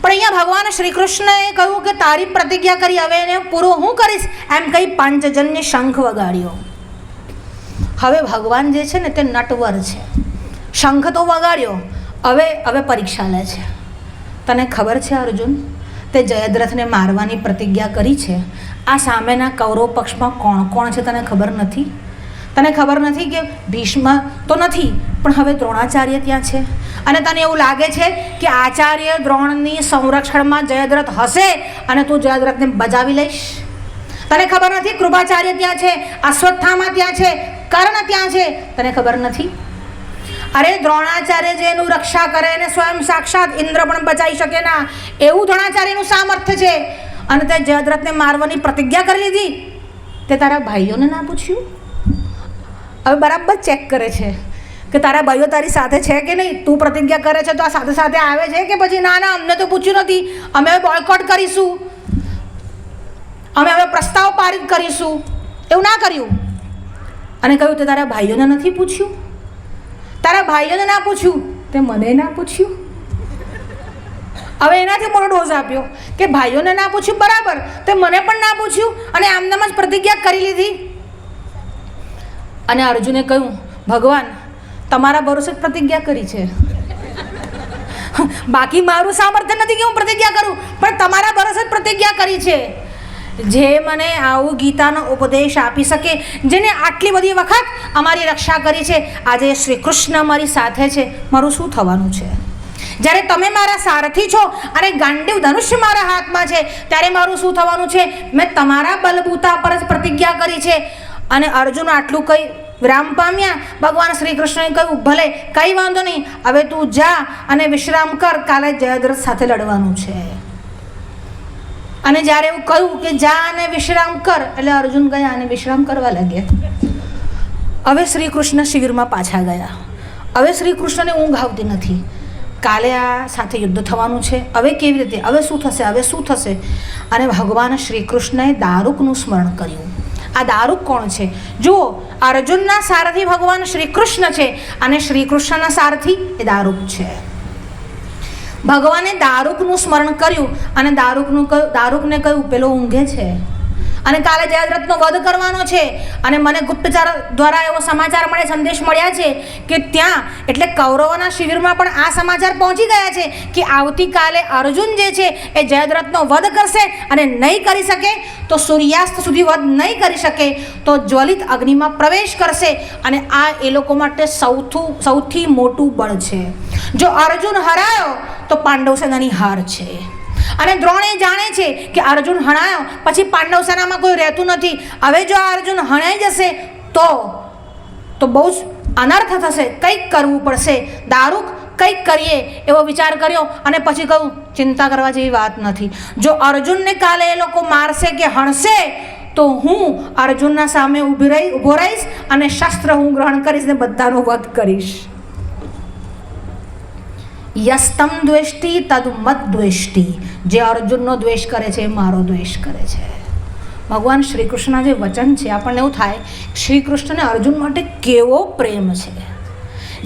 પણ અહીંયા ભગવાન શ્રી કૃષ્ણએ કહ્યું કે તારી પ્રતિજ્ઞા કરી, હવે એને પૂરું હું કરીશ એમ કહી પાંચજન્ય શંખ વગાડ્યો. હવે ભગવાન જે છે ને તે નટવર છે. શંખ તો વગાડ્યો, હવે પરીક્ષા લે છે. તને ખબર છે અર્જુન, તે જયદ્રથને મારવાની પ્રતિજ્ઞા કરી છે. આ સામેના કૌરવ પક્ષમાં કોણ કોણ છે તને ખબર નથી? તને ખબર નથી કે ભીષ્મ તો નથી, પણ હવે દ્રોણાચાર્ય ત્યાં છે. અને તને એવું લાગે છે કે આચાર્ય દ્રોણની સંરક્ષણમાં જયદ્રથ હશે અને તું જયદ્રથને બજાવી લઈશ? તને ખબર નથી કૃપાચાર્ય ત્યાં છે, અશ્વત્થામા ત્યાં છે, કર્ણ ત્યાં છે? તને ખબર નથી? અરે દ્રોણાચાર્ય જે એનું રક્ષા કરે એને સ્વયં સાક્ષાત ઇન્દ્ર પણ બચાવી શકે ના, એવું દ્રોણાચાર્યનું સામર્થ્ય છે. અને તે જયદ્રથને મારવાની પ્રતિજ્ઞા કરી લીધી. તે તારા ભાઈઓને ના પૂછ્યું? હવે બરાબર ચેક કરે છે કે તારા ભાઈઓ તારી સાથે છે કે નહીં. તું પ્રતિજ્ઞા કરે છે તો આ સાથે સાથે આવે છે કે પછી ના અમને તો પૂછ્યું નથી, અમે હવે બોયકોટ કરીશું, અમે હવે પ્રસ્તાવ પારિત કરીશું. એવું ના કર્યું. અને કહ્યું તે તારા ભાઈઓને નથી પૂછ્યું? તારા ભાઈઓને ના પૂછ્યું તે મને ના પૂછ્યું? હવે એનાથી મોટો ડોઝ આપ્યો કે ભાઈઓને ના પૂછ્યું બરાબર, તો મને પણ ના પૂછ્યું અને આમનામ જ પ્રતિજ્ઞા કરી લીધી. અને અર્જુને કહ્યું, ભગવાન તમારા ભરોસે જ પ્રતિજ્ઞા કરી છે, બાકી મારું સામર્થ્ય નથી કે હું પ્રતિજ્ઞા કરું, પણ તમારા ભરોસે જ પ્રતિજ્ઞા કરી છે. જે મને આવું ગીતાનો ઉપદેશ આપી શકે, જેને આટલી બધી વખત અમારી રક્ષા કરી છે, આજે શ્રી કૃષ્ણ મારી સાથે છે, મારું શું થવાનું છે? જ્યારે તમે મારા સારથી છો અને ગાંડીવ ધનુષ્ય મારા હાથમાં છે, ત્યારે મારું શું થવાનું છે? મેં તમારા બલબૂતા પર જ પ્રતિજ્ઞા કરી છે. અને અર્જુન આટલું કહી વિરામ પામ્યા. ભગવાન શ્રી કૃષ્ણએ કહ્યું, ભલે કંઈ વાંધો નહીં, હવે તું જા અને વિશ્રામ કર, કાલે જયદ્રથ સાથે લડવાનું છે. અને જ્યારે એવું કહ્યું કે જા અને વિશ્રામ કર, એટલે અર્જુન ગયા અને વિશ્રામ કરવા લાગ્યા. હવે શ્રી કૃષ્ણ શિબિરમાં પાછા ગયા. હવે શ્રી કૃષ્ણને ઊંઘ આવતી નથી. કાલે આ સાથે યુદ્ધ થવાનું છે, હવે કેવી રીતે, હવે શું થશે, હવે શું થશે? અને ભગવાન શ્રી કૃષ્ણએ દારૂકનું સ્મરણ કર્યું. આ દારૂક કોણ છે? જુઓ, અર્જુનના સારથી ભગવાન શ્રી કૃષ્ણ છે અને શ્રી કૃષ્ણના સારથી એ દારૂક છે. ભગવાને દારૂકનું સ્મરણ કર્યું અને દારૂકને કહ્યું, પેલો ઊંઘે છે અને કાલે જયદ્રથનો વધ કરવાનો છે. અને મને ગુપ્તચર દ્વારા એવો સમાચાર મળે, સંદેશ મળ્યા છે કે ત્યાં એટલે કૌરવોના શિબિરમાં પણ આ સમાચાર પહોંચી ગયા છે કે આવતીકાલે અર્જુન જે છે એ જયદ્રથનો વધ કરશે અને નહીં કરી શકે તો સૂર્યાસ્ત સુધી વધ નહીં કરી શકે તો જ્વલિત અગ્નિમાં પ્રવેશ કરશે. અને આ એ લોકો માટે સૌથી મોટું બળ છે. જો અર્જુન હરાયો તો પાંડવ સેનાની હાર છે. અને દ્રોણે જાણે છે કે અર્જુન હણાયો પછી પાંડવ સેનામાં કોઈ રહેતું નથી. હવે જો આ અર્જુન હણાઈ જશે તો બહુ જ અનર્થ થશે, કંઈક કરવું પડશે. દારૂક કંઈક કરીએ એવો વિચાર કર્યો અને પછી કહું, ચિંતા કરવા જેવી વાત નથી. જો અર્જુનને કાલે એ લોકો મારશે કે હણશે તો હું અર્જુનના સામે ઊભો રહીશ અને શસ્ત્ર હું ગ્રહણ કરીશ ને બધાનો વધ કરીશ. યસ્તમ દ્વેષ્ટિ તદ મત દ્વેષ્ટિ. જે અર્જુનનો દ્વેષ કરે છે એ મારો દ્વેષ કરે છે. ભગવાન શ્રી કૃષ્ણના જે વચન છે, આપણને એવું થાય શ્રી કૃષ્ણને અર્જુન માટે કેવો પ્રેમ છે.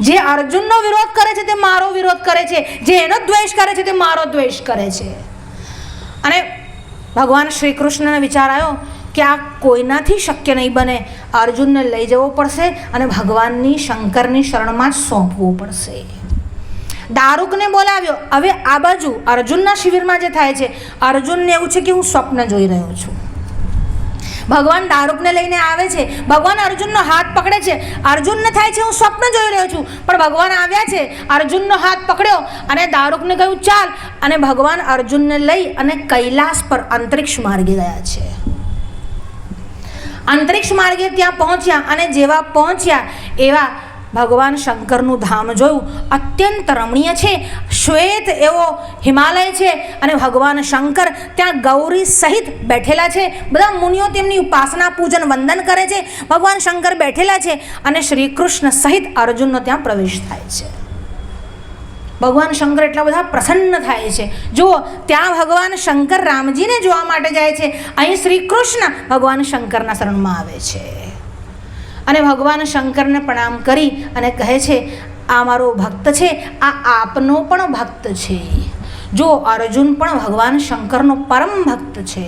જે અર્જુનનો વિરોધ કરે છે તે મારો વિરોધ કરે છે, જે એનો દ્વેષ કરે છે તે મારો દ્વેષ કરે છે. અને ભગવાન શ્રી કૃષ્ણને વિચાર આવ્યો કે આ કોઈનાથી શક્ય નહીં બને, અર્જુનને લઈ જવો પડશે અને ભગવાનની શંકરની શરણમાં જ સોંપવું પડશે. દારૂકને બોલાવ્યો. હવે આ બાજુ અર્જુનના શિબિરમાં જે થાય છે, અર્જુનને એવું છે કે હું સ્વપ્ન જોઈ રહ્યો છું. ભગવાન દારૂકને લઈને આવે છે, ભગવાન અર્જુનનો હાથ પકડે છે. અર્જુનને થાય છે હું સ્વપ્ન જોઈ રહ્યો છું, પણ ભગવાન આવ્યા છે, અર્જુનનો હાથ પકડ્યો અને દારૂકને કહ્યું ચાલ. અને ભગવાન અર્જુનને લઈ અને કૈલાસ પર અંતરિક્ષ માર્ગે ગયા છે. અંતરિક્ષ માર્ગે ત્યાં પહોંચ્યા અને જેવા પહોંચ્યા એવા ભગવાન શંકરનું ધામ જોયું. અત્યંત રમણીય છે, શ્વેત એવો હિમાલય છે અને ભગવાન શંકર ત્યાં ગૌરી સહિત બેઠેલા છે. બધા મુનિઓ તેમની ઉપાસના પૂજન વંદન કરે છે. ભગવાન શંકર બેઠેલા છે અને શ્રી કૃષ્ણ સહિત અર્જુનનો ત્યાં પ્રવેશ થાય છે. ભગવાન શંકર એટલા બધા પ્રસન્ન થાય છે. જુઓ, ત્યાં ભગવાન શંકર રામજીને જોવા માટે જાય છે, અહીં શ્રી કૃષ્ણ ભગવાન શંકરના શરણમાં આવે છે. અને ભગવાન શંકરને પ્રણામ કરી અને કહે છે, આ મારો ભક્ત છે, આ આપનો પણ ભક્ત છે. જો અર્જુન પણ ભગવાન શંકરનો પરમ ભક્ત છે.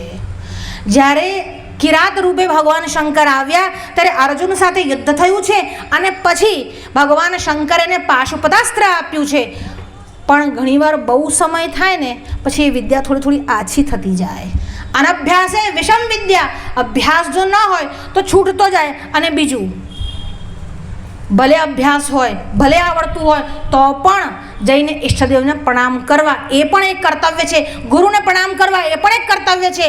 જ્યારે કિરાત રૂપે ભગવાન શંકર આવ્યા ત્યારે અર્જુન સાથે યુદ્ધ થયું છે અને પછી ભગવાન શંકરે એને પાશુપતાસ્ત્ર આપ્યું છે. પણ ઘણીવાર બહુ સમય થાય ને પછી એ વિદ્યા થોડી આછી થતી જાય. અનભ્યાસે વિષમ વિદ્યા. અભ્યાસ જો ન હોય તો છૂટતો જાય. અને બીજું, ભલે અભ્યાસ હોય, ભલે આવડતું હોય તો પણ જઈને ઈષ્ટદેવને પ્રણામ કરવા એ પણ એક કર્તવ્ય છે. ગુરુને પ્રણામ કરવા એ પણ એક કર્તવ્ય છે.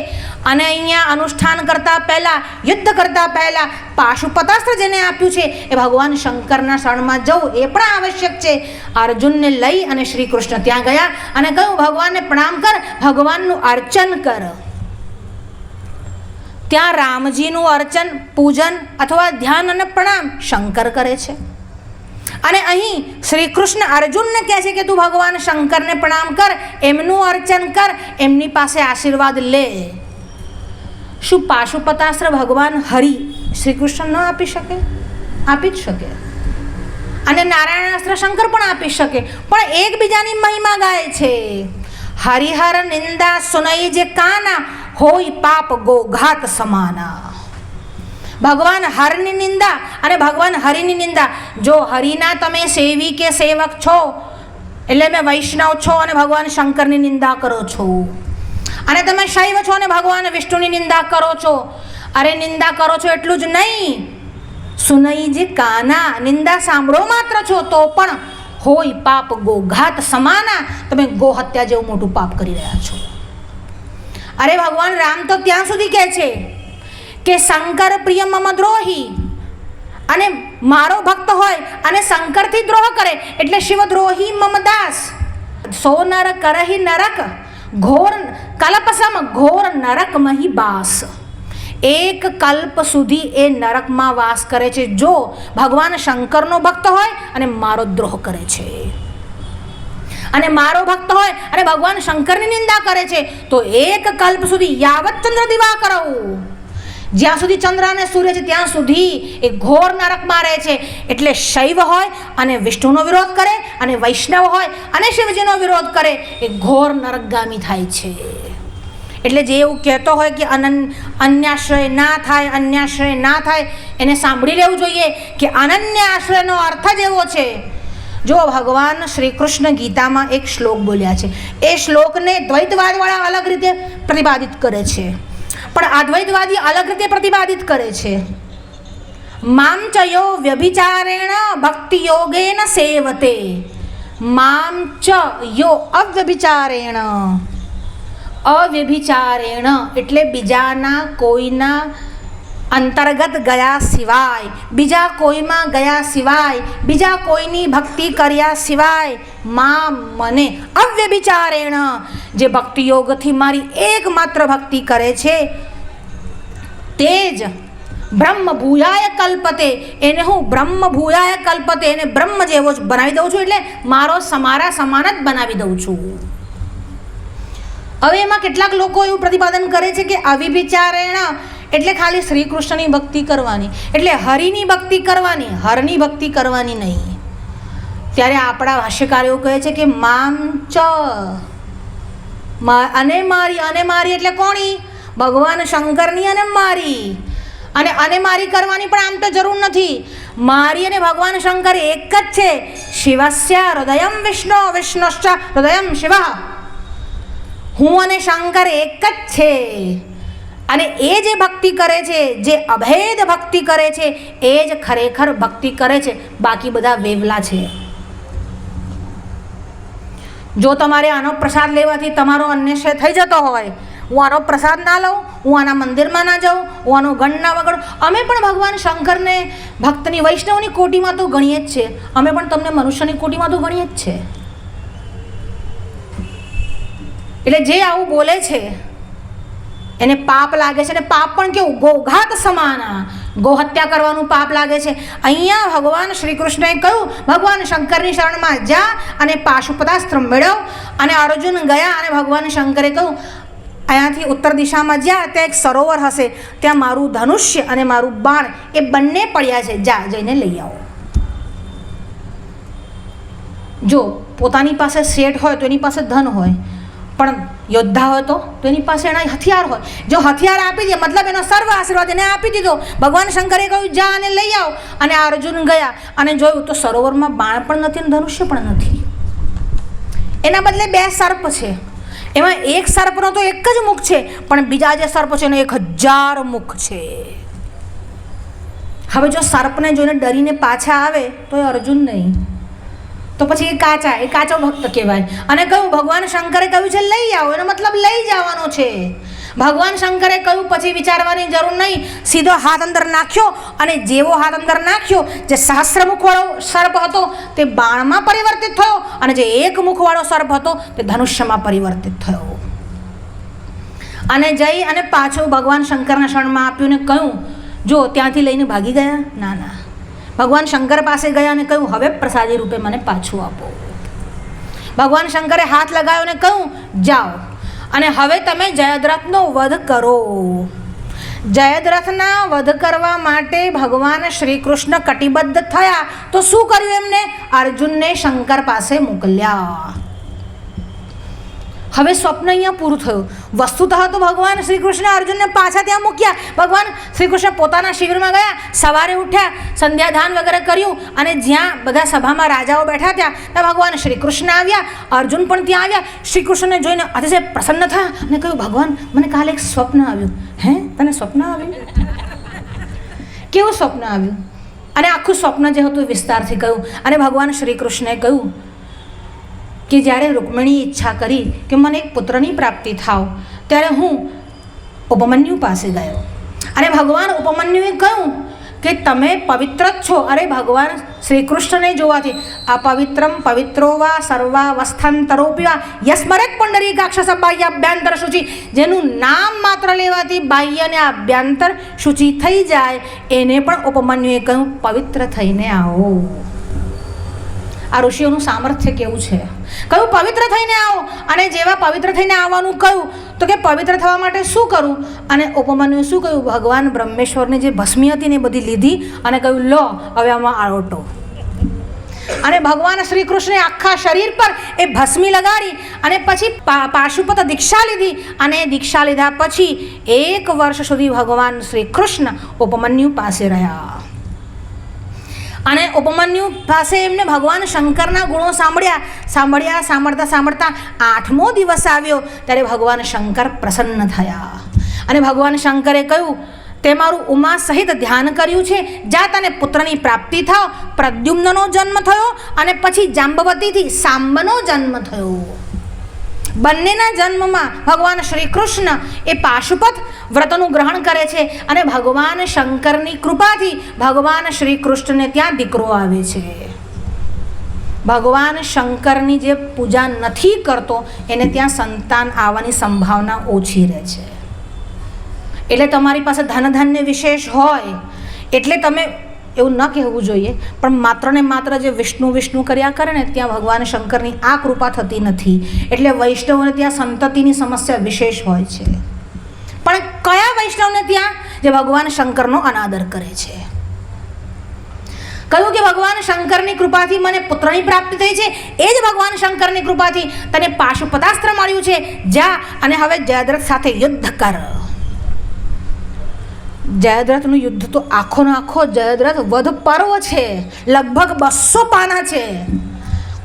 અને અહીંયા અનુષ્ઠાન કરતાં પહેલાં, યુદ્ધ કરતાં પહેલાં પાશુપતાસ્ત્ર જેને આપ્યું છે એ ભગવાન શંકરના શરણમાં જવું એ પણ આવશ્યક છે. અર્જુનને લઈ અને શ્રી કૃષ્ણ ત્યાં ગયા અને કહ્યું, ભગવાનને પ્રણામ કર, ભગવાનનું અર્ચન કર. ત્યાં રામજીનું અર્ચન, પૂજન અથવા ધ્યાન અને પ્રણામ શંકર કરે છે. અને અહીં શ્રી કૃષ્ણ અર્જુનને કહે છે કે તું ભગવાન શંકરને પ્રણામ કર, એમનું અર્ચન કર, એમની પાસે આશીર્વાદ લે. શું પાશુપતાસ્ત્ર ભગવાન હરિ શ્રી કૃષ્ણ ન આપી શકે? આપી જ શકે. અને નારાયણાસ્ત્ર શંકર પણ આપી શકે, પણ એકબીજાની મહિમા ગાય છે. હરિહર નિંદા સુનઈ જે કાના, હોય પાપ ગોઘાત સમાના. ભગવાન હરની નિંદા અને ભગવાન હરિની નિંદા. જો હરિના તમે સેવી કે સેવક છો, એટલે મેં વૈષ્ણવ છો અને ભગવાન શંકરની નિંદા કરો છો, અને તમે શૈવ છો અને ભગવાન વિષ્ણુની નિંદા કરો છો. અરે નિંદા કરો છો એટલું જ નહીં, સુનઈ જે કાના, નિંદા સાંભળો માત્ર છો તો પણ હોય પાપ ગોઘાત સમાના, તમે ગો હત્યા જેવું મોટું પાપ કરી રહ્યા છો. અરે ભગવાન રામ તો ત્યાં સુધી કહે છે કે શંકર પ્રિય મમ દ્રોહી, અને મારો ભક્ત હોય અને શંકરથી દ્રોહ કરે એટલે શિવદ્રોહી મમ દાસ. સો નર કરહી નરક ઘોર કલ્પસમ ઘોર નરક મહી બાસ. એક કલ્પ સુધી એ નરકમાં વાસ કરે છે જો ભગવાન શંકરનો ભક્ત હોય અને મારો દ્રોહ કરે છે. અને મારો ભક્ત હોય અને ભગવાન શંકરની નિંદા કરે છે તો એક કલ્પ સુધી, યાવત ચંદ્ર દિવાકર, જ્યાં સુધી ચંદ્ર અને સૂર્ય છે ત્યાં સુધી એ ઘોર નરકમાં રહે છે. એટલે શૈવ હોય અને વિષ્ણુનો વિરોધ કરે, અને વૈષ્ણવ હોય અને શિવજીનો વિરોધ કરે, એ ઘોર નરકગામી થાય છે. એટલે જે એવું કહેતો હોય કે અન્યાશ્રય ના થાય, અન્યાશ્રય ના થાય, એને સાંભળી લેવું જોઈએ કે અનન્ય આશ્રયનો અર્થ જ એવો છે. જો ભગવાન શ્રી કૃષ્ણ ગીતામાં એક શ્લોક બોલ્યા છે, એ શ્લોકને દ્વૈતવાદવાળા અલગ રીતે પ્રતિપાદિત કરે છે, પણ અદ્વૈતવાદી અલગ રીતે પ્રતિપાદિત કરે છે. મામ ચ યો વ્યભિચારેણ ભક્તિ યોગેન સેવતે, મામ ચ યો અવ્યભિચારેણ. અવ્યભિચારેણ એટલે બીજાના કોઈના અંતર્ગત ગયા સિવાય, બીજા કોઈમાં ગયા સિવાય, બીજા કોઈની ભક્તિ કર્યા સિવાય, માં મને અવ્યભિચારેણ, જે ભક્તિ યોગથી મારી એકમાત્ર ભક્તિ કરે છે તે જ બ્રહ્મ ભૂયાય કલ્પતે, એને હું બ્રહ્મ ભૂયાય કલ્પતે, એને બ્રહ્મ જેવો જ બનાવી દઉં છું, એટલે મારા સમાન જ બનાવી દઉં છું. હવે એમાં કેટલાક લોકો એવું પ્રતિપાદન કરે છે કે અવિભિચારેણ એટલે ખાલી શ્રી કૃષ્ણની ભક્તિ કરવાની, એટલે હરિની ભક્તિ કરવાની, હરની ભક્તિ કરવાની નહીં. ત્યારે આપણા ભાષ્યકાર એવું કહે છે કે મામ ચ, અને મારી એટલે કોની? ભગવાન શંકરની અને મારી. અને મારી કરવાની પણ આમ તો જરૂર નથી. મારી અને ભગવાન શંકર એક જ છે. શિવસ્ય હૃદયમ વિષ્ણુ, વિષ્ણુશ્ચ હૃદયમ શિવ. હું અને શંકર એક જ છે. અને એ જે ભક્તિ કરે છે, જે અભેદ ભક્તિ કરે છે, એ જ ખરેખર ભક્તિ કરે છે. બાકી બધા વેવલા છે. જો તમારે આનો પ્રસાદ લેવાથી તમારો અન્યશ્રય થઈ જતો હોય, હું આનો પ્રસાદ ના લઉં, હું આના મંદિરમાં ના જાઉં, હું આનો ગણ ના વગાડું. અમે પણ ભગવાન શંકરને ભક્તની વૈષ્ણવની કોટીમાં તો ગણીએ જ છે, અમે પણ તમને મનુષ્યની કોટીમાં તો ગણીએ જ છે. એટલે જે આવું બોલે છે એને પાપ લાગે છે. અને પાપ પણ કેવું? ગોઘાત સમાના, ગો હત્યા કરવાનું પાપ લાગે છે. અહીંયા ભગવાન શ્રી કૃષ્ણએ કહ્યું ભગવાન શંકરની શરણમાં જા અને પાશુપતાસ્ત્ર મેળવ. અને અર્જુન ગયા અને ભગવાન શંકરે કહ્યું અહીંયાથી ઉત્તર દિશામાં જા, ત્યાં એક સરોવર હશે, ત્યાં મારું ધનુષ્ય અને મારું બાણ એ બંને પડ્યા છે, જા જઈને લઈ આવો. જો પોતાની પાસે શેઠ હોય તો એની પાસે ધન હોય, પણ યોદ્ધા હોય તો એની પાસે એના હથિયાર હોય. જો હથિયાર આપી દે મતલબ એનો સર્વ આશીર્વાદ એને આપી દીધો. ભગવાન શંકરે કહ્યું જા અને લઈ આવો. અને અર્જુન ગયા અને જોયું તો સરોવરમાં બાણ પણ નથી અને ધનુષ્ય પણ નથી. એના બદલે 2 સર્પ છે. એમાં એક સર્પનો તો એક જ મુખ છે, પણ બીજા જે સર્પ છે એનો 1000 મુખ છે. હવે જો સર્પને જોઈને ડરીને પાછા આવે તો એ અર્જુન નહીં, તો પછી એ કાચો ભક્ત કહેવાય. અને કહ્યું ભગવાન શંકરે કહ્યું છે લઈ આવો, એનો મતલબ લઈ જવાનો છે. ભગવાન શંકરે કહ્યું પછી વિચારવાની જરૂર નહીં, સીધો હાથ અંદર નાખ્યો. અને જેવો હાથ અંદર નાખ્યો, જે સહસ્રમુખવાળો સર્પ હતો તે બાણમાં પરિવર્તિત થયો, અને જે એક મુખવાળો સર્પ હતો તે ધનુષ્યમાં પરિવર્તિત થયો. અને જઈ અને પાછું ભગવાન શંકરના શરણમાં આપ્યું ને કહ્યું જો ત્યાંથી લઈને ભાગી ગયા? ના, ભગવાન શંકર પાસે ગયા અને કહ્યું હવે પ્રસાદી રૂપે મને પાછું આપો. ભગવાન શંકરે હાથ લગાવ્યો અને કહ્યું જાઓ અને હવે તમે જયદ્રથનો વધ કરો. જયદ્રથના વધ કરવા માટે ભગવાન શ્રી કૃષ્ણ કટિબદ્ધ થયા તો શું કર્યું એમને? અર્જુનને શંકર પાસે મોકલ્યા. હવે સ્વપ્ન અહીંયા પૂરું થયું. વસ્તુતઃ તો ભગવાન શ્રી કૃષ્ણ અર્જુનને પાછા ત્યાં મૂક્યા. ભગવાન શ્રી કૃષ્ણ પોતાના શિબિરમાં ગયા, સવારે ઉઠ્યા, સંધ્યાદાન વગેરે કર્યું, અને જ્યાં બધા સભામાં રાજાઓ બેઠા ત્યાં ભગવાન શ્રી કૃષ્ણ આવ્યા. અર્જુન પણ ત્યાં આવ્યા. શ્રી કૃષ્ણને જોઈને અતિશય પ્રસન્ન થયા અને કહ્યું, ભગવાન મને કાલે એક સ્વપ્ન આવ્યું. હે, તને સ્વપ્ન આવ્યું? કેવું સ્વપ્ન આવ્યું? અને આખું સ્વપ્ન જે હતું એ વિસ્તારથી કહ્યું. અને ભગવાન શ્રી કૃષ્ણએ કહ્યું કે જ્યારે રૂકમિણીએ ઈચ્છા કરી કે મને એક પુત્રની પ્રાપ્તિ થાવ, ત્યારે હું ઉપમન્યુ પાસે ગયો. અને ભગવાન ઉપમન્યુએ કહ્યું કે તમે પવિત્ર જ છો. અરે ભગવાન શ્રી કૃષ્ણને જોવાથી અપવિત્રમ પવિત્રો વા સર્વાવસ્થાંતરોપી વા યસ્મરેક પુંડરીકાક્ષ બાહ્ય અભ્યંતર શુચિ, જેનું નામ માત્ર લેવાથી બાહ્ય અને અભ્યંતર શુચિ થઈ જાય, એને પણ ઉપમન્યુએ કહ્યું પવિત્ર થઈને આવો. આ ઋષિઓનું સામર્થ્ય કેવું છે! કહ્યું પવિત્ર થઈને આવો. અને જેવા પવિત્ર થઈને આવવાનું કહ્યું તો કે પવિત્ર થવા માટે શું કરવું? અને ઉપમન્યુએ શું કહ્યું? ભગવાન બ્રહ્મેશ્વરની જે ભસ્મી હતી ને એ બધી લીધી અને કહ્યું લો હવે આમાં આળોટો. અને ભગવાન શ્રી કૃષ્ણે આખા શરીર પર એ ભસ્મી લગાડી અને પછી પાશુપત દીક્ષા લીધી. અને દીક્ષા લીધા પછી 1 વર્ષ સુધી ભગવાન શ્રી કૃષ્ણ ઉપમન્યુ પાસે રહ્યા. અને ઉપમન્યુ પાસે એમને ભગવાન શંકરના ગુણો સાંભળતા 8મો દિવસ આવ્યો ત્યારે ભગવાન શંકર પ્રસન્ન થયા. અને ભગવાન શંકરે કહ્યું, તે મારું ઉમા સહિત ધ્યાન કર્યું છે, જા તને પુત્રની પ્રાપ્તિ થાવ. પ્રદ્યુમ્નનો જન્મ થયો અને પછી જાંબવતીથી સાંબનો જન્મ થયો. બંનેના જન્મમાં ભગવાન શ્રી કૃષ્ણ એ પાશુપત વ્રતનું ગ્રહણ કરે છે. અને ભગવાન શંકરની કૃપાથી ભગવાન શ્રી કૃષ્ણને ત્યાં દીકરો આવે છે. ભગવાન શંકરની જે પૂજા નથી કરતો એને ત્યાં સંતાન આવવાની સંભાવના ઓછી રહે છે. એટલે તમારી પાસે ધનધાન્ય વિશેષ હોય એટલે તમે એવું ન કહેવું જોઈએ, પણ માત્ર ને માત્ર જે વિષ્ણુ કર્યા કરે ને ત્યાં ભગવાન શંકરની આ કૃપા થતી નથી. એટલે વૈષ્ણવોને ત્યાં સંતતિની સમસ્યા વિશેષ હોય છે. પણ કયા વૈષ્ણવને ત્યાં? જે ભગવાન શંકરનો અનાદર કરે છે. કહ્યું કે ભગવાન શંકરની કૃપાથી મને પુત્રની પ્રાપ્તિ થઈ છે, એ જ ભગવાન શંકરની કૃપાથી તને પાશુપતાસ્ત્ર મળ્યું છે. જા અને હવે જયદ્રથ સાથે યુદ્ધ કર. જયદ્રથનું યુદ્ધ તો આખો જયદ્રથ વધ પર્વ છે. લગભગ 200 પાના છે.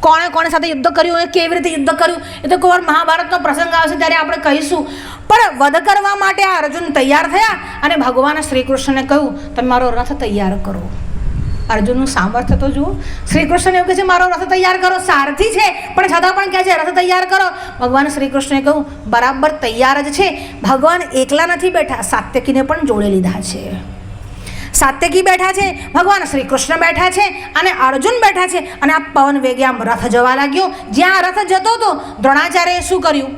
કોણે સાથે યુદ્ધ કર્યું અને કેવી રીતે યુદ્ધ કર્યું એ તો કોઈ મહાભારતનો પ્રસંગ આવશે ત્યારે આપણે કહીશું. પણ વધ કરવા માટે આ અર્જુન તૈયાર થયા અને ભગવાન શ્રી કૃષ્ણને કહ્યું તમે મારો રથ તૈયાર કરો. અર્જુનનું સામર્થ્ય તો જુઓ. શ્રી કૃષ્ણને એવું કહે છે મારો રથ તૈયાર કરો. સારથી છે પણ છતાં પણ કહે છે રથ તૈયાર કરો. ભગવાન શ્રી કૃષ્ણએ કહ્યું બરાબર તૈયાર જ છે. ભગવાન એકલા નથી બેઠા, સાત્યકીને પણ જોડે લીધા છે. સાત્યકી બેઠા છે, ભગવાન શ્રી કૃષ્ણ બેઠા છે અને અર્જુન બેઠા છે. અને આ પવન વેગે આમ રથ જવા લાગ્યો. જ્યાં રથ જતો હતો દ્રોણાચાર્યએ શું કર્યું?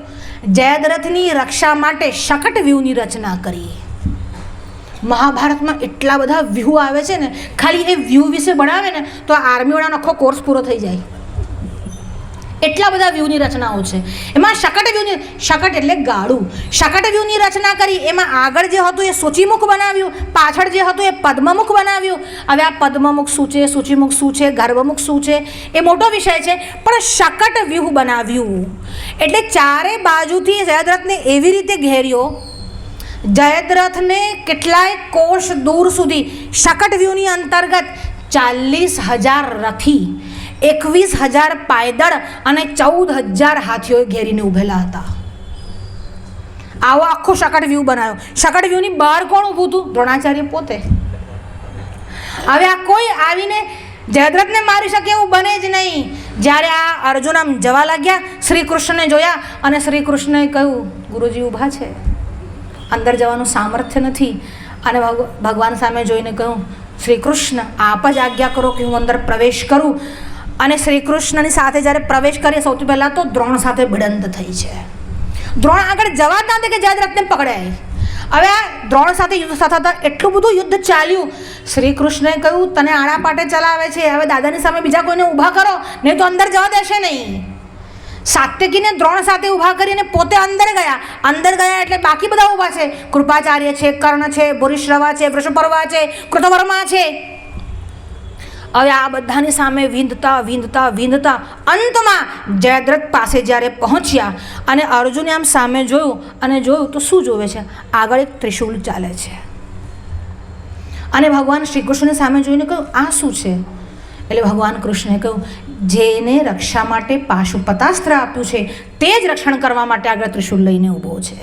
જયદ્રથની રક્ષા માટે શકટ વ્યૂહની રચના કરી. મહાભારતમાં એટલા બધા વ્યૂહ આવે છે ને, ખાલી એ વ્યૂહ વિશે ભણાવે ને તો આર્મીવાળાનો આખો કોર્સ પૂરો થઈ જાય. એટલા બધા વ્યૂહની રચનાઓ છે. એમાં શકટ એટલે ગાડું. શકટ વ્યૂહની રચના કરી. એમાં આગળ જે હતું એ સૂચિમુખ બનાવ્યું, પાછળ જે હતું એ પદ્મમુખ બનાવ્યું. હવે આ પદ્મમુખ શું છે, સૂચિમુખ શું છે, ગર્ભમુખ શું છે એ મોટો વિષય છે. પણ શકટ વ્યૂહ બનાવ્યું એટલે ચારે બાજુથી જયદ્રથને એવી રીતે ઘેર્યો. જયદ્રથને કેટલાય કોષ દૂર સુધી શકટ વ્યૂહની અંતર્ગત 40,000 રથી, 21,000 પાયદળ અને 14,000 હાથીઓએ ઘેરીને ઊભેલા હતા. આવો આખો શકટ વ્યૂહ બનાવ્યો. શકટ વ્યૂહની બહાર કોણ ઊભું હતું? દ્રોણાચાર્ય પોતે. હવે આ કોઈ આવીને જયદ્રથને મારી શકે એવું બને જ નહીં. જ્યારે આ અર્જુન આમ જવા લાગ્યા, શ્રી કૃષ્ણને જોયા અને શ્રી કૃષ્ણએ કહ્યું ગુરુજી ઊભા છે, અંદર જવાનું સામર્થ્ય નથી. અને ભગવાન સામે જોઈને કહ્યું શ્રી કૃષ્ણ આપ જ આજ્ઞા કરો કે હું અંદર પ્રવેશ કરું. અને શ્રી કૃષ્ણની સાથે જ્યારે પ્રવેશ કરીએ સૌથી પહેલાં તો દ્રોણ સાથે ભિડંત થઈ છે. દ્રોણ આગળ જવા જ ના દે કે જયદ્રથને પકડાય. હવે આ દ્રોણ સાથે યુદ્ધ થતા એટલું બધું યુદ્ધ ચાલ્યું. શ્રી કૃષ્ણએ કહ્યું તને આડા પાટે ચલાવે છે, હવે દાદાની સામે બીજા કોઈને ઊભા કરો નહીં તો અંદર જવા દેશે નહીં. સાત્યકીને દ્રોણ સાથે ઊભા કરીને પોતે અંદર ગયા એટલે બાકી બધા ઊભા છે. કૃપાચાર્ય છે, કર્ણ છે, ભૂરિશ્રવા છે, વૃષપર્વા છે, કૃતવર્મા છે. હવે આ બધાની સામે વિંધતા વિંધતા વિંધતા અંતમાં જયદ્રથ પાસે જ્યારે પહોંચ્યા અને અર્જુને આમ સામે જોયું અને જોયું તો શું જોવે છે? આગળ એક ત્રિશૂલ ચાલે છે. અને ભગવાન શ્રી કૃષ્ણની સામે જોઈને કહ્યું, આ શું છે? એટલે ભગવાન કૃષ્ણે કહ્યું, જેને રક્ષા માટે પાશુપતાસ્ત્ર આપ્યું છે તે જ રક્ષણ કરવા માટે આગળ ત્રિશૂલ લઈને ઊભો છે.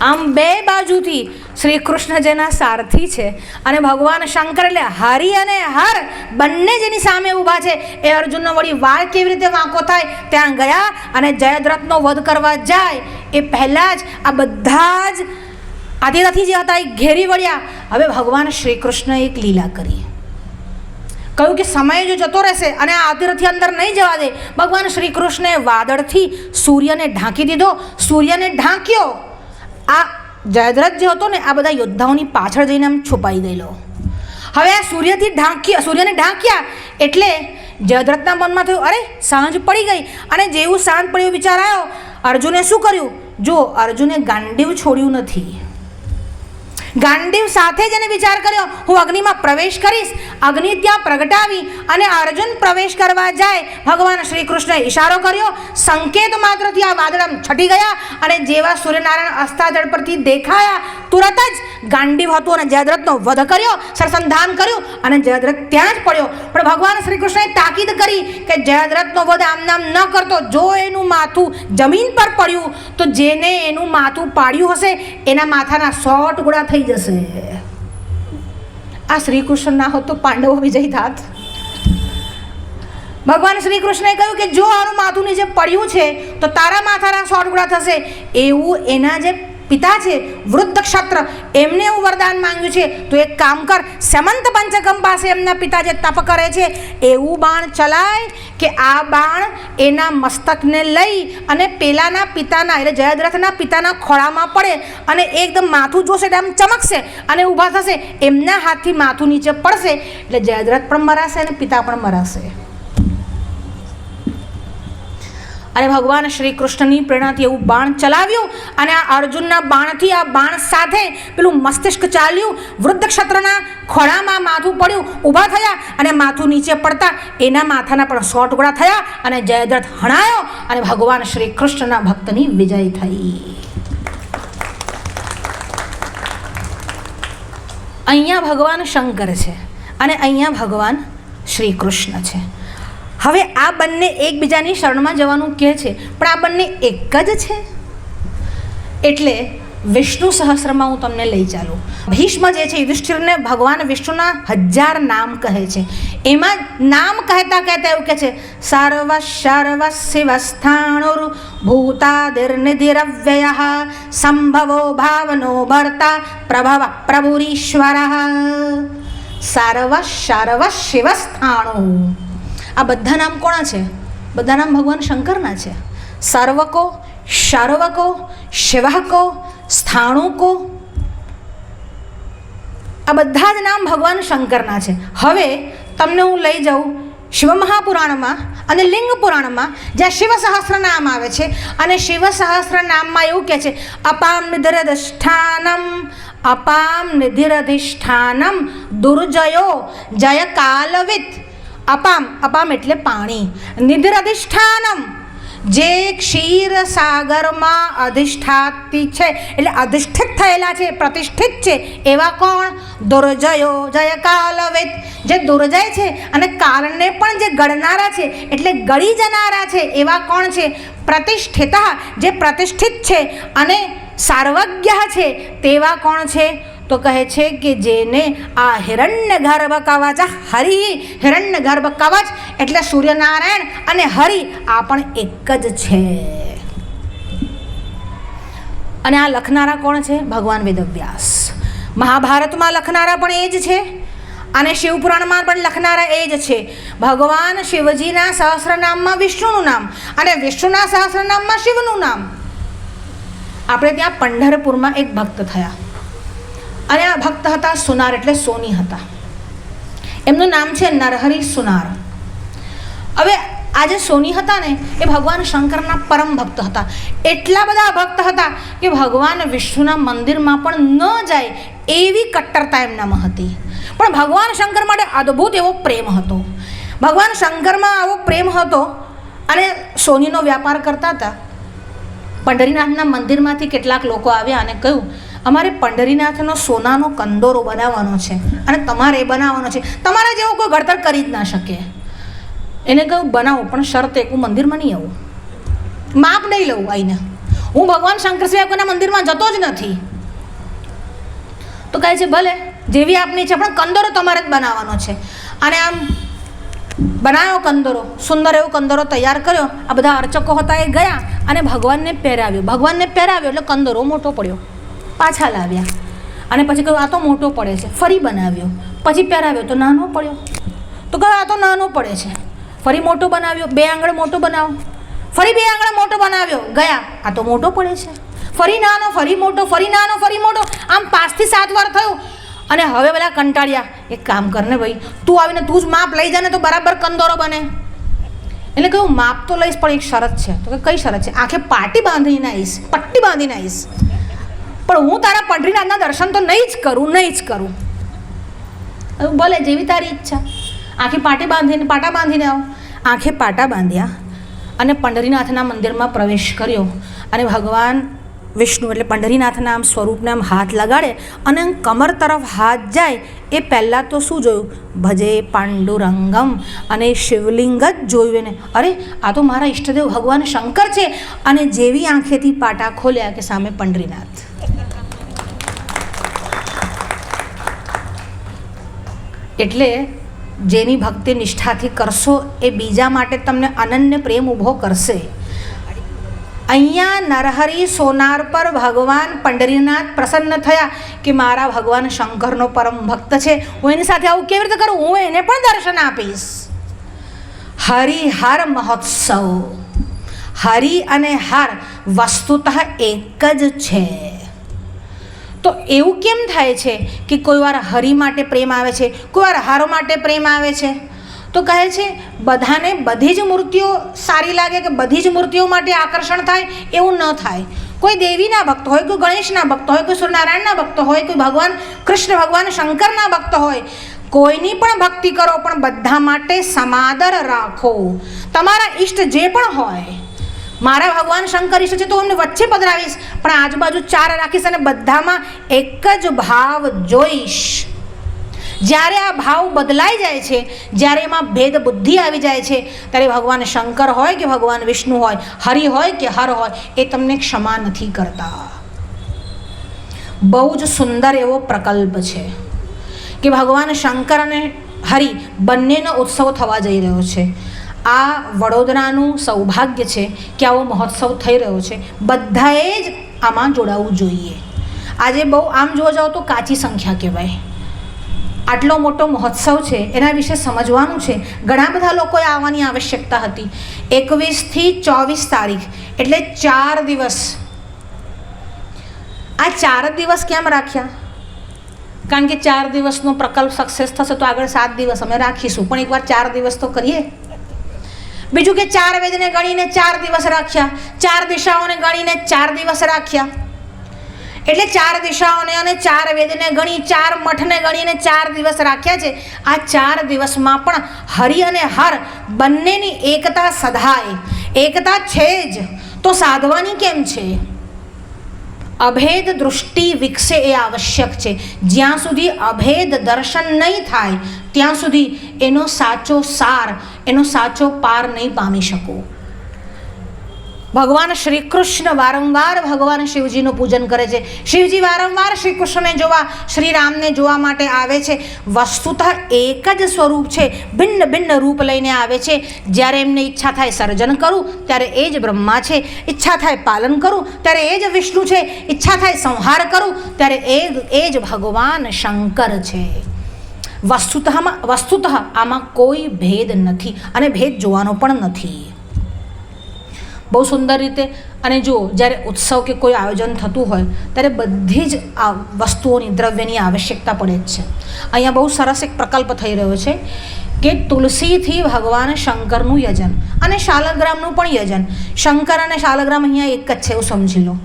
આમ બે બાજુથી શ્રી કૃષ્ણ જેના સારથી છે અને ભગવાન શંકર એટલે હરિ અને હર બંને જેની સામે ઊભા છે એ અર્જુનનો વળી વાળ કેવી રીતે વાંકો થાય ત્યાં ગયા અને જયદ્રથનો વધ કરવા જાય એ પહેલાં જ આ બધા જ આદિરથી જે હતા એ ઘેરી વળ્યા. હવે ભગવાન શ્રી કૃષ્ણએ એક લીલા કરી, કહ્યું કે સમય જો જતો રહેશે અને આ આદિરથી અંદર નહીં જવા દે. ભગવાન શ્રી કૃષ્ણે વાદળથી સૂર્યને ઢાંકી દીધો, સૂર્યને ઢાંક્યો. આ જયદ્રથ જે હતો ને આ બધા યોદ્ધાઓની પાછળ જઈને આમ છુપાઈ ગયેલો. હવે આ સૂર્યને ઢાંક્યા એટલે જયદ્રથના મનમાં થયું, અરે સાંજ પડી ગઈ. અને જેવું સાંજ પડ્યું વિચાર આવ્યો, અર્જુને શું કર્યું? જો અર્જુને ગાંડીવ છોડ્યું નથી. ગાંડીવ સાથે જ એને વિચાર કર્યો, હું અગ્નિમાં પ્રવેશ કરીશ. અગ્નિ ત્યાં પ્રગટાવી અને અર્જુન પ્રવેશ કરવા જાય, ભગવાન શ્રી કૃષ્ણએ ઈશારો કર્યો, સંકેત માત્રથી આ વાદળ છટી ગયા અને જેવા સૂર્યનારાયણ અસ્તાચળ પરથી દેખાયા તુરત જ ગાંડીવ હતું અને જયદ્રથનો વધ કર્યો, સરસંધાન કર્યું અને જયદ્રથ ત્યાં જ પડ્યો. પણ ભગવાન શ્રી કૃષ્ણએ તાકીદ કરી કે જયદ્રથનો વધ આમ નામ ન કરતો. જો એનું માથું જમીન પર પડ્યું તો જેને એનું માથું પાડ્યું હશે એના માથાના 100 ટુકડા થઈ જશે. આ શ્રી કૃષ્ણ ના હોત તો પાંડવો વિજય થાત. ભગવાન શ્રી કૃષ્ણએ કહ્યું કે જો આનું માથું નીચે પડ્યું છે તો તારા માથાના 100 ટુકડા થશે. એવું એના જે પિતા છે વૃદ્ધ ક્ષત્ર એમને એવું વરદાન માંગ્યું છે, તો એક કામ કર, સમંત પંચકમ પાસે એમના પિતા જે તપ કરે છે એવું બાણ ચલાય કે આ બાણ એના મસ્તકને લઈ અને પેલાના પિતાના એટલે જયદ્રથના પિતાના ખોળામાં પડે અને એકદમ માથું જોશે એટલે આમ ચમકશે અને ઊભા થશે. એમના હાથથી માથું નીચે પડશે એટલે જયદ્રથ પણ મરાશે અને પિતા પણ મરાશે. અને ભગવાન શ્રી કૃષ્ણની પ્રેરણાથી એવું બાણ ચલાવ્યું અને આ અર્જુનના બાણથી આ બાણ સાથે પેલું મસ્તિષ્ક ચાલ્યું. વૃદ્ધ ક્ષત્રના ખોળામાં માથું પડ્યું, ઊભા થયા અને માથું નીચે પડતા એના માથાના પણ 100 ટુકડા થયા અને જયદ્રથ હણાયો અને ભગવાન શ્રી કૃષ્ણના ભક્તની વિજય થઈ. અહીંયા ભગવાન શંકર છે અને અહીંયા ભગવાન શ્રી કૃષ્ણ છે. હવે આ બંને એકબીજાની શરણમાં જવાનું કહે છે, પણ આ બંને એક જ છે. એટલે વિષ્ણુ સહસ્રમાં હું તમને લઈ ચાલું. ભીષ્મ જે છે યુધિષ્ઠિરને ભગવાન વિષ્ણુના 1000 નામ કહે છે. એમાં નામ કહેતા કહેતા એવું કહે છે, સર્વ સર્વ શિવસ્થાણુર ભૂતાદિર્નિધિરવ્યયઃ સંભવો ભાવનો ભર્તા પ્રભવ પ્રભુરીશ્વર. સર્વ સર્વ શિવસ્થાણુ, આ બધા નામ કોના છે? બધા નામ ભગવાન શંકરના છે. સર્વકો, શર્વકો, શિવકો, સ્થાણુકો, આ બધા જ નામ ભગવાન શંકરના છે. હવે તમને હું લઈ જાઉં શિવ મહાપુરાણમાં અને લિંગ પુરાણમાં, જ્યાં શિવ સહસ્ર નામ આવે છે અને શિવ સહસ્ર નામમાં એવું કહે છે, અપામ નિધિરધિષ્ઠાનમ અપામ નિધિરધિષ્ઠાનમ દુર્જયો જય કાલવિત. અપામ, અપામ એટલે પાણી. નિધિર અધિષ્ઠાનમ, જે ક્ષીર સાગરમાં અધિષ્ઠાતી છે એટલે અધિષ્ઠિત થયેલા છે, પ્રતિષ્ઠિત છે. એવા કોણ? દુર્જયો જય કાલવિત, જે દુર્જય છે અને કાલને પણ જે ગળનારા છે એટલે ગળી જનારા છે. એવા કોણ છે? પ્રતિષ્ઠિત, જે પ્રતિષ્ઠિત છે અને સાર્વજ્ઞ છે. તેવા કોણ છે? તો કહે છે કે જેને આ હિરણ્ય ગર્ભ કવચ, હરિ હિરણ્ય ગર્ભ કવચ એટલે સૂર્યનારાયણ અને હરિ આ પણ એક જ છે. અને આ લખનારા કોણ છે? ભગવાન વેદવ્યાસ. મહાભારતમાં લખનારા પણ એ જ છે અને શિવપુરાણમાં પણ લખનારા એ જ છે. ભગવાન શિવજીના સહસ્રનામમાં વિષ્ણુનું નામ અને વિષ્ણુના સહસ્રનામમાં શિવનું નામ. આપણે ત્યાં પંઢરપુરમાં એક ભક્ત થયા અને આ ભક્ત હતા સુનાર એટલે સોની હતા. એમનું નામ છે નરહરિ સુનાર. હવે આ જે સોની હતા ને એ ભગવાન શંકરના પરમ ભક્ત હતા. એટલા બધા ભક્ત હતા કે ભગવાન વિષ્ણુના મંદિરમાં પણ ન જાય એવી કટ્ટરતા એમનામાં હતી. પણ ભગવાન શંકર માટે અદ્ભુત એવો પ્રેમ હતો. ભગવાન શંકરમાં આવો પ્રેમ હતો અને સોનીનો વ્યાપાર કરતા હતા. પંઢરીનાથના મંદિરમાંથી કેટલાક લોકો આવ્યા અને કહ્યું, અમારે પંઢરીનાથનો સોનાનો કંદોરો બનાવવાનો છે અને તમારે એ બનાવવાનો છે, તમારા જેવો કોઈ ઘડતર કરી જ ના શકે. એને કહ્યું બનાવો, પણ શરત એક, હું મંદિરમાં નહીં આવું, માપ નહીં લઉં આવીને, હું ભગવાન શંકર સિવાય કોઈના મંદિરમાં જતો જ નથી. તો કહે છે ભલે, જેવી આપની છે, પણ કંદોરો તમારે જ બનાવવાનો છે. અને આમ બનાવ્યો કંદોરો, સુંદર એવો કંદોરો તૈયાર કર્યો. આ બધા અર્ચકો હતા એ ગયા અને ભગવાનને પહેરાવ્યો. ભગવાનને પહેરાવ્યો એટલે કંદોરો મોટો પડ્યો. પાછા લાવ્યા અને પછી કહ્યું આ તો મોટો પડે છે. ફરી બનાવ્યો, પછી પહેરાવ્યો તો નાનો પડ્યો. તો કહ્યું આ તો નાનો પડે છે. ફરી મોટો બનાવ્યો, 2 આંગળ મોટો બનાવો. ફરી 2 આંગળ મોટો બનાવ્યો, ગયા, આ તો મોટો પડે છે. ફરી નાનો, ફરી મોટો, ફરી નાનો, ફરી મોટો, આમ 5 થી 7 વાર થયું. અને હવે બધા કંટાળ્યા. એક કામ કરને ભાઈ, તું આવીને તું જ માપ લઈ જા ને તો બરાબર કંદોરો બને. એટલે કહ્યું માપ તો લઈશ, પણ એક શરત છે. તો કે કઈ શરત છે? આંખે પાટી બાંધીને આવીશ, પટ્ટી બાંધીને આવીશ, પણ હું તારા પંઢરીનાથના દર્શન તો નહીં જ કરું. ભલે, જેવી તારી ઈચ્છા. આંખે પાટા બાંધીને આવો. આંખે પાટા બાંધ્યા અને પંઢરીનાથના મંદિરમાં પ્રવેશ કર્યો. અને ભગવાન વિષ્ણુ એટલે પંઢરીનાથના આમ સ્વરૂપને આમ હાથ લગાડે અને કમર તરફ હાથ જાય એ પહેલાં તો શું જોયું? ભજે પાંડુરંગમ, અને શિવલિંગ જ જોયું એને. અરે આ તો મારા ઈષ્ટદેવ ભગવાન શંકર છે. અને જેવી આંખેથી પાટા ખોલ્યા કે સામે પંઢરીનાથ. એટલે જેની ભક્તિ નિષ્ઠાથી કરશો એ બીજા માટે તમને અનન્ય પ્રેમ ઊભો કરશે. અહીંયા નરહરી સોનાર પર ભગવાન પંઢરીનાથ પ્રસન્ન થયા કે મારા ભગવાન શંકરનો પરમ ભક્ત છે, હું એની સાથે આવું કેવી રીતે કરું? હું એને પણ દર્શન આપીશ. હરિહર મહોત્સવ. હરિ અને હર વસ્તુતઃ એક જ છે. તો એવું કેમ થાય છે કે કોઈ વાર હરિ માટે પ્રેમ આવે છે, કોઈ વાર હર માટે પ્રેમ આવે છે? તો કહે છે બધાને બધી જ મૂર્તિઓ સારી લાગે કે બધી જ મૂર્તિઓ માટે આકર્ષણ થાય એવું ન થાય. કોઈ દેવીના ભક્ત હોય, કોઈ ગણેશના ભક્ત હોય, કોઈ સૂર્યનારાયણના ભક્ત હોય, કોઈ ભગવાન કૃષ્ણ ભગવાન શંકરના ભક્ત હોય, કોઈની પણ ભક્તિ કરો પણ બધા માટે સમાદર રાખો. તમારા ઈષ્ટ જે પણ હોય, મારા ભગવાન શંકર ઈષ્ટ છે તો હું એમને વચ્ચે પધરાવીશ, પણ આજુબાજુ 4 રાખીશ અને બધામાં એક જ ભાવ જોઈશ. જ્યારે આ ભાવ બદલાઈ જાય છે, જ્યારે એમાં ભેદ બુદ્ધિ આવી જાય છે, ત્યારે ભગવાન શંકર હોય કે ભગવાન વિષ્ણુ હોય, હરિ હોય કે હર હોય, એ તમને ક્ષમા નથી કરતા. બહુ જ સુંદર એવો પ્રકલ્પ છે કે ભગવાન શંકર અને હરિ બંનેનો ઉત્સવ થવા જઈ રહ્યો છે. આ વડોદરાનું સૌભાગ્ય છે કે આવો મહોત્સવ થઈ રહ્યો છે. બધાએ જ આમાં જોડાવું જોઈએ. આજે બહુ આમ જોવા જાઓ તો કાચી સંખ્યા કહેવાય. આટલો મોટો મહોત્સવ છે, એના વિશે સમજવાનું છે. ઘણા બધા લોકોએ આવવાની આવશ્યકતા હતી. 21 થી 24 તારીખ એટલે 4 દિવસ. આ 4 દિવસ કેમ રાખ્યા? કારણ કે 4 દિવસનો પ્રકલ્પ સક્સેસ થશે તો આગળ 7 દિવસ અમે રાખીશું, પણ એકવાર 4 દિવસ તો કરીએ. બીજું કે 4 વેદને ગણીને 4 દિવસ રાખ્યા, 4 દિશાઓને ગણીને 4 દિવસ રાખ્યા. એટલે 4 દિશાઓને અને 4 વેદને ગણી, 4 મઠને ગણીને 4 દિવસ રાખ્યા છે. આ 4 દિવસમાં પણ હરિ અને હર બંનેની એકતા સધાય. એકતા છે જ તો સાધવાની કેમ છે? અભેદ દૃષ્ટિ વિકસે એ આવશ્યક છે. જ્યાં સુધી અભેદ દર્શન નહીં થાય ત્યાં સુધી એનો સાચો સાર, એનો સાચો પાર નહીં પામી શકો. ભગવાન શ્રી કૃષ્ણ વારંવાર ભગવાન શિવજીનું પૂજન કરે છે. શિવજી વારંવાર શ્રી કૃષ્ણને જોવા, શ્રી રામને જોવા માટે આવે છે. વસ્તુતઃ એક જ સ્વરૂપ છે, ભિન્ન ભિન્ન રૂપ લઈને આવે છે. જ્યારે એમને ઈચ્છા થાય સર્જન કરું ત્યારે એ જ બ્રહ્મા છે, ઈચ્છા થાય પાલન કરું ત્યારે એ જ વિષ્ણુ છે, ઈચ્છા થાય સંહાર કરું ત્યારે એ જ ભગવાન શંકર છે. વસ્તુતઃ આમાં કોઈ ભેદ નથી અને ભેદ જોવાનો પણ નથી. બહુ સુંદર રીતે. અને જુઓ, જ્યારે ઉત્સવ કે કોઈ આયોજન થતું હોય ત્યારે બધી જ આ વસ્તુઓની, દ્રવ્યની આવશ્યકતા પડે જ છે. અહીંયા બહુ સરસ એક પ્રકલ્પ થઈ રહ્યો છે કે તુલસીથી ભગવાન શંકરનું યજન અને શાલગ્રામનું પણ યજન. શંકર અને શાલગ્રામ અહીંયા એક જ છે એવું સમજી લો.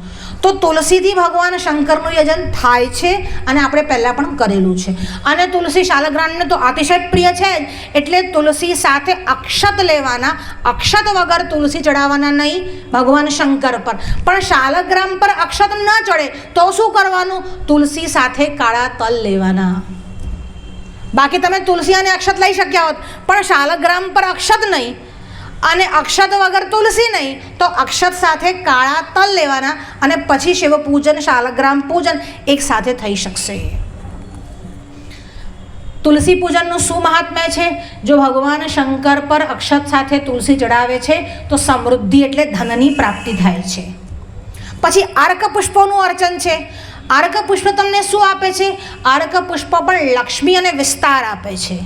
તો તુલસીથી ભગવાન શંકરનું યજન થાય છે અને આપણે પહેલાં પણ કરેલું છે. અને તુલસી શાલગ્રામને તો અતિશય પ્રિય છે જ, એટલે તુલસી સાથે અક્ષત લેવાના. અક્ષત વગર તુલસી ચડાવવાના નહીં ભગવાન શંકર પર. પણ શાલગ્રામ પર અક્ષત ન ચડે તો શું કરવાનું? તુલસી સાથે કાળા તલ લેવાના. બાકી તમે તુલસી અને અક્ષત લઈ શક્યા હોત, પણ શાલગ્રામ પર અક્ષત નહીં અને અક્ષત વગર તુલસી નહીં, તો અક્ષત સાથે કાળા તલ લેવાના અને પછી શિવ પૂજન શાલગ્રામ પૂજન એક સાથે થઈ શકશે. તુલસી પૂજનનું શું મહાત્મ્ય છે? જો ભગવાન શંકર પર અક્ષત સાથે તુલસી ચડાવે છે તો સમૃદ્ધિ એટલે ધનની પ્રાપ્તિ થાય છે. પછી અર્ક પુષ્પોનું અર્ચન છે. અર્ક પુષ્પ તમને શું આપે છે? અર્ક પુષ્પ પણ લક્ષ્મી અને વિસ્તાર આપે છે.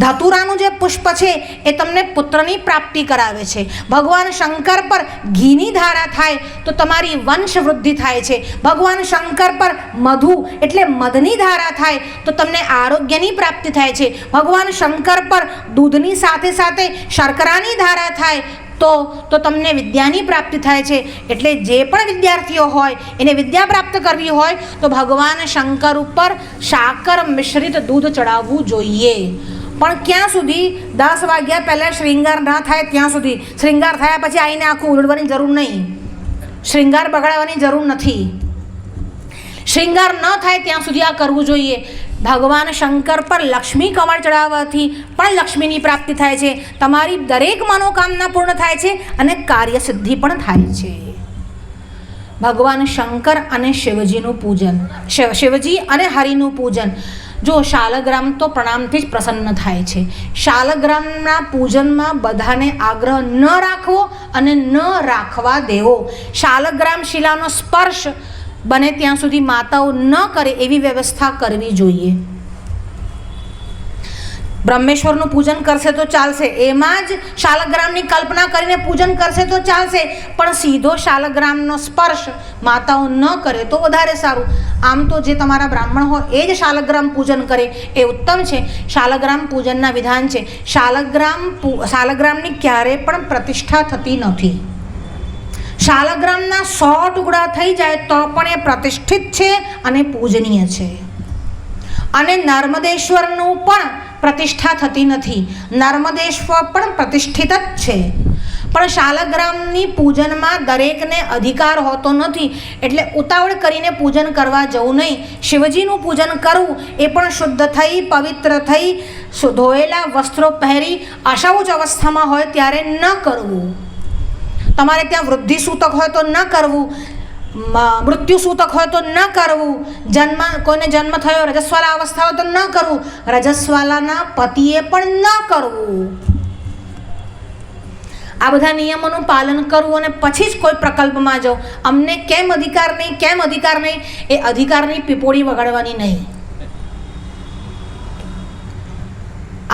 ધતુરાનું જે પુષ્પ છે એ તમને પુત્રની પ્રાપ્તિ કરાવે છે. ભગવાન શંકર પર ઘીની ધારા થાય તો તમારી વંશ વૃદ્ધિ થાય છે. ભગવાન શંકર પર મધુ એટલે મધની ધારા થાય તો તમને આરોગ્યની પ્રાપ્તિ થાય છે. ભગવાન શંકર પર દૂધની સાથે સાથે શર્કરાની ધારા થાય તો તમને વિદ્યાની પ્રાપ્તિ થાય છે. એટલે જે પણ વિદ્યાર્થીઓ હોય એને વિદ્યા પ્રાપ્ત કરવી હોય તો ભગવાન શંકર ઉપર સાકર મિશ્રિત દૂધ ચડાવવું જોઈએ. પણ ક્યાં સુધી? 10 વાગ્યા પહેલાં શ્રૃંગાર ના થાય ત્યાં સુધી. શ્રૃંગાર થયા પછી આવીને આખું ઉલડવાની જરૂર નહીં. શ્રૃંગાર બગાડવાની જરૂર નથી. શ્રૃંગાર ન થાય ત્યાં સુધી આ કરવું જોઈએ. ભગવાન શંકર પર લક્ષ્મી કમળ ચડાવવાથી પણ લક્ષ્મીની પ્રાપ્તિ થાય છે. તમારી દરેક મનોકામના પૂર્ણ થાય છે અને કાર્યસિદ્ધિ પણ થાય છે. ભગવાન શંકર અને શિવજીનું પૂજન, શિવજી અને હરિનું પૂજન. જો શાલગ્રામ તો પ્રણામથી જ પ્રસન્ન થાય છે. શાલગ્રામના પૂજનમાં બધાને આગ્રહ ન રાખવો અને ન રાખવા દેવો. શાલગ્રામ શિલાનો સ્પર્શ બને ત્યાં સુધી માતાઓ ન કરે એવી વ્યવસ્થા કરવી જોઈએ. બ્રહ્મેશ્વરનું પૂજન કરશે તો ચાલશે, એમાં જ શાલગ્રામની કલ્પના કરીને પૂજન કરશે તો ચાલશે, પણ સીધો શાલગ્રામનો સ્પર્શ માતાઓ ન કરે તો વધારે સારું. આમ તો જે તમારા બ્રાહ્મણ હોય એ જ શાલગ્રામ પૂજન કરે એ ઉત્તમ છે. શાલગ્રામ પૂજનના વિધાન છે. શાલગ્રામની ક્યારેય પણ પ્રતિષ્ઠા થતી નથી. શાલગ્રામના 100 ટુકડા થઈ જાય તો પણ એ પ્રતિષ્ઠિત છે અને પૂજનીય છે. અને નર્મદેશ્વરનું પણ પ્રતિષ્ઠા થતી નથી. નર્મદેશ્વર પણ પ્રતિષ્ઠિત જ છે, પણ શાલગ્રામની પૂજનમાં દરેકને અધિકાર હોતો નથી. એટલે ઉતાવળ કરીને પૂજન કરવા જવું નહીં. શિવજીનું પૂજન કરવું એ પણ શુદ્ધ થઈ, પવિત્ર થઈ, ધોયેલા વસ્ત્રો પહેરી અશૌચ અવસ્થામાં હોય ત્યારે ન કરવું. તમારે ત્યાં વૃદ્ધિ સૂતક હોય તો ન કરવું, મૃત્યુ સૂતક હોય તો ન કરવું, કોઈને જન્મ થયો રજસ્વાલા અવસ્થા હોય તો ન કરવું, રજસ્વાલાના પતિએ પણ ન કરવું. આ બધા નિયમોનું પાલન કરવું અને પછી જ કોઈ પ્રકલ્પમાં જાઓ. અમને કેમ અધિકાર નહીં, કેમ અધિકાર નહીં, એ અધિકારની પીપોળી વગાડવાની નહીં.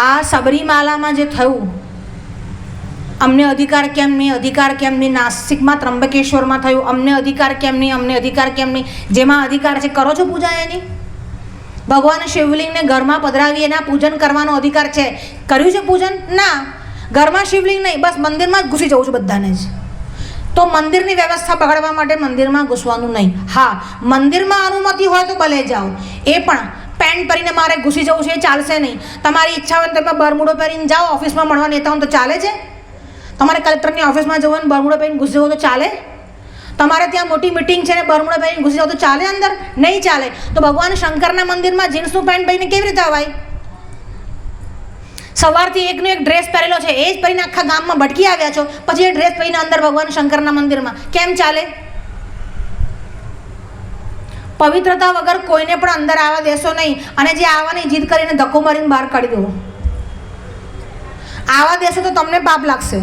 આ સબરીમાલામાં જે થયું, અમને અધિકાર કેમ નહીં, અધિકાર કેમ નહીં. નાસિકમાં ત્રંબકેશ્વરમાં થયું, અમને અધિકાર કેમ નહીં, અમને અધિકાર કેમ નહીં. જેમાં અધિકાર છે કરો છો પૂજા એની. ભગવાન શિવલિંગને ઘરમાં પધરાવી એના પૂજન કરવાનો અધિકાર છે. કર્યું છે પૂજન? ના. ઘરમાં શિવલિંગ નહીં, બસ મંદિરમાં જ ઘૂસી જવું છું બધાને જ. તો મંદિરની વ્યવસ્થા બગાડવા માટે મંદિરમાં ઘૂસવાનું નહીં. હા, મંદિરમાં અનુમતિ હોય તો ભલે જાઓ, એ પણ પેન્ટ પહેરીને મારે ઘૂસી જવું છે એ ચાલશે નહીં. તમારી ઈચ્છા હોય તો તમે બરમુડો પહેરીને જાઓ, ઓફિસમાં મળવા નેતા હોય તો ચાલે છે. તમારે કલેક્ટરની ઓફિસમાં જવું ને બરમુડો પહેરીને ઘૂસી જવું તો ચાલે? તમારે ત્યાં મોટી મિટિંગ છે ને બરમુડો પહેરીને ઘૂસી જાવ તો ચાલે અંદર? નહીં ચાલે. તો ભગવાન શંકરના મંદિરમાં જીન્સનું પેન્ટ પહેરીને કેવી રીતે અવાય? સવારથી એકનો એક ડ્રેસ પહેરેલો છે, એ જ પહેરીને આખા ગામમાં ભટકી આવ્યા છો, પછી એ ડ્રેસ પહેરીને અંદર ભગવાન શંકરના મંદિરમાં કેમ ચાલે? પવિત્રતા વગર કોઈને પણ અંદર આવવા દેશો નહીં. અને જે આવવાની જીદ કરીને ધક્કો મારીને બહાર કાઢી દો, આવા દેશો તો તમને પાપ લાગશે.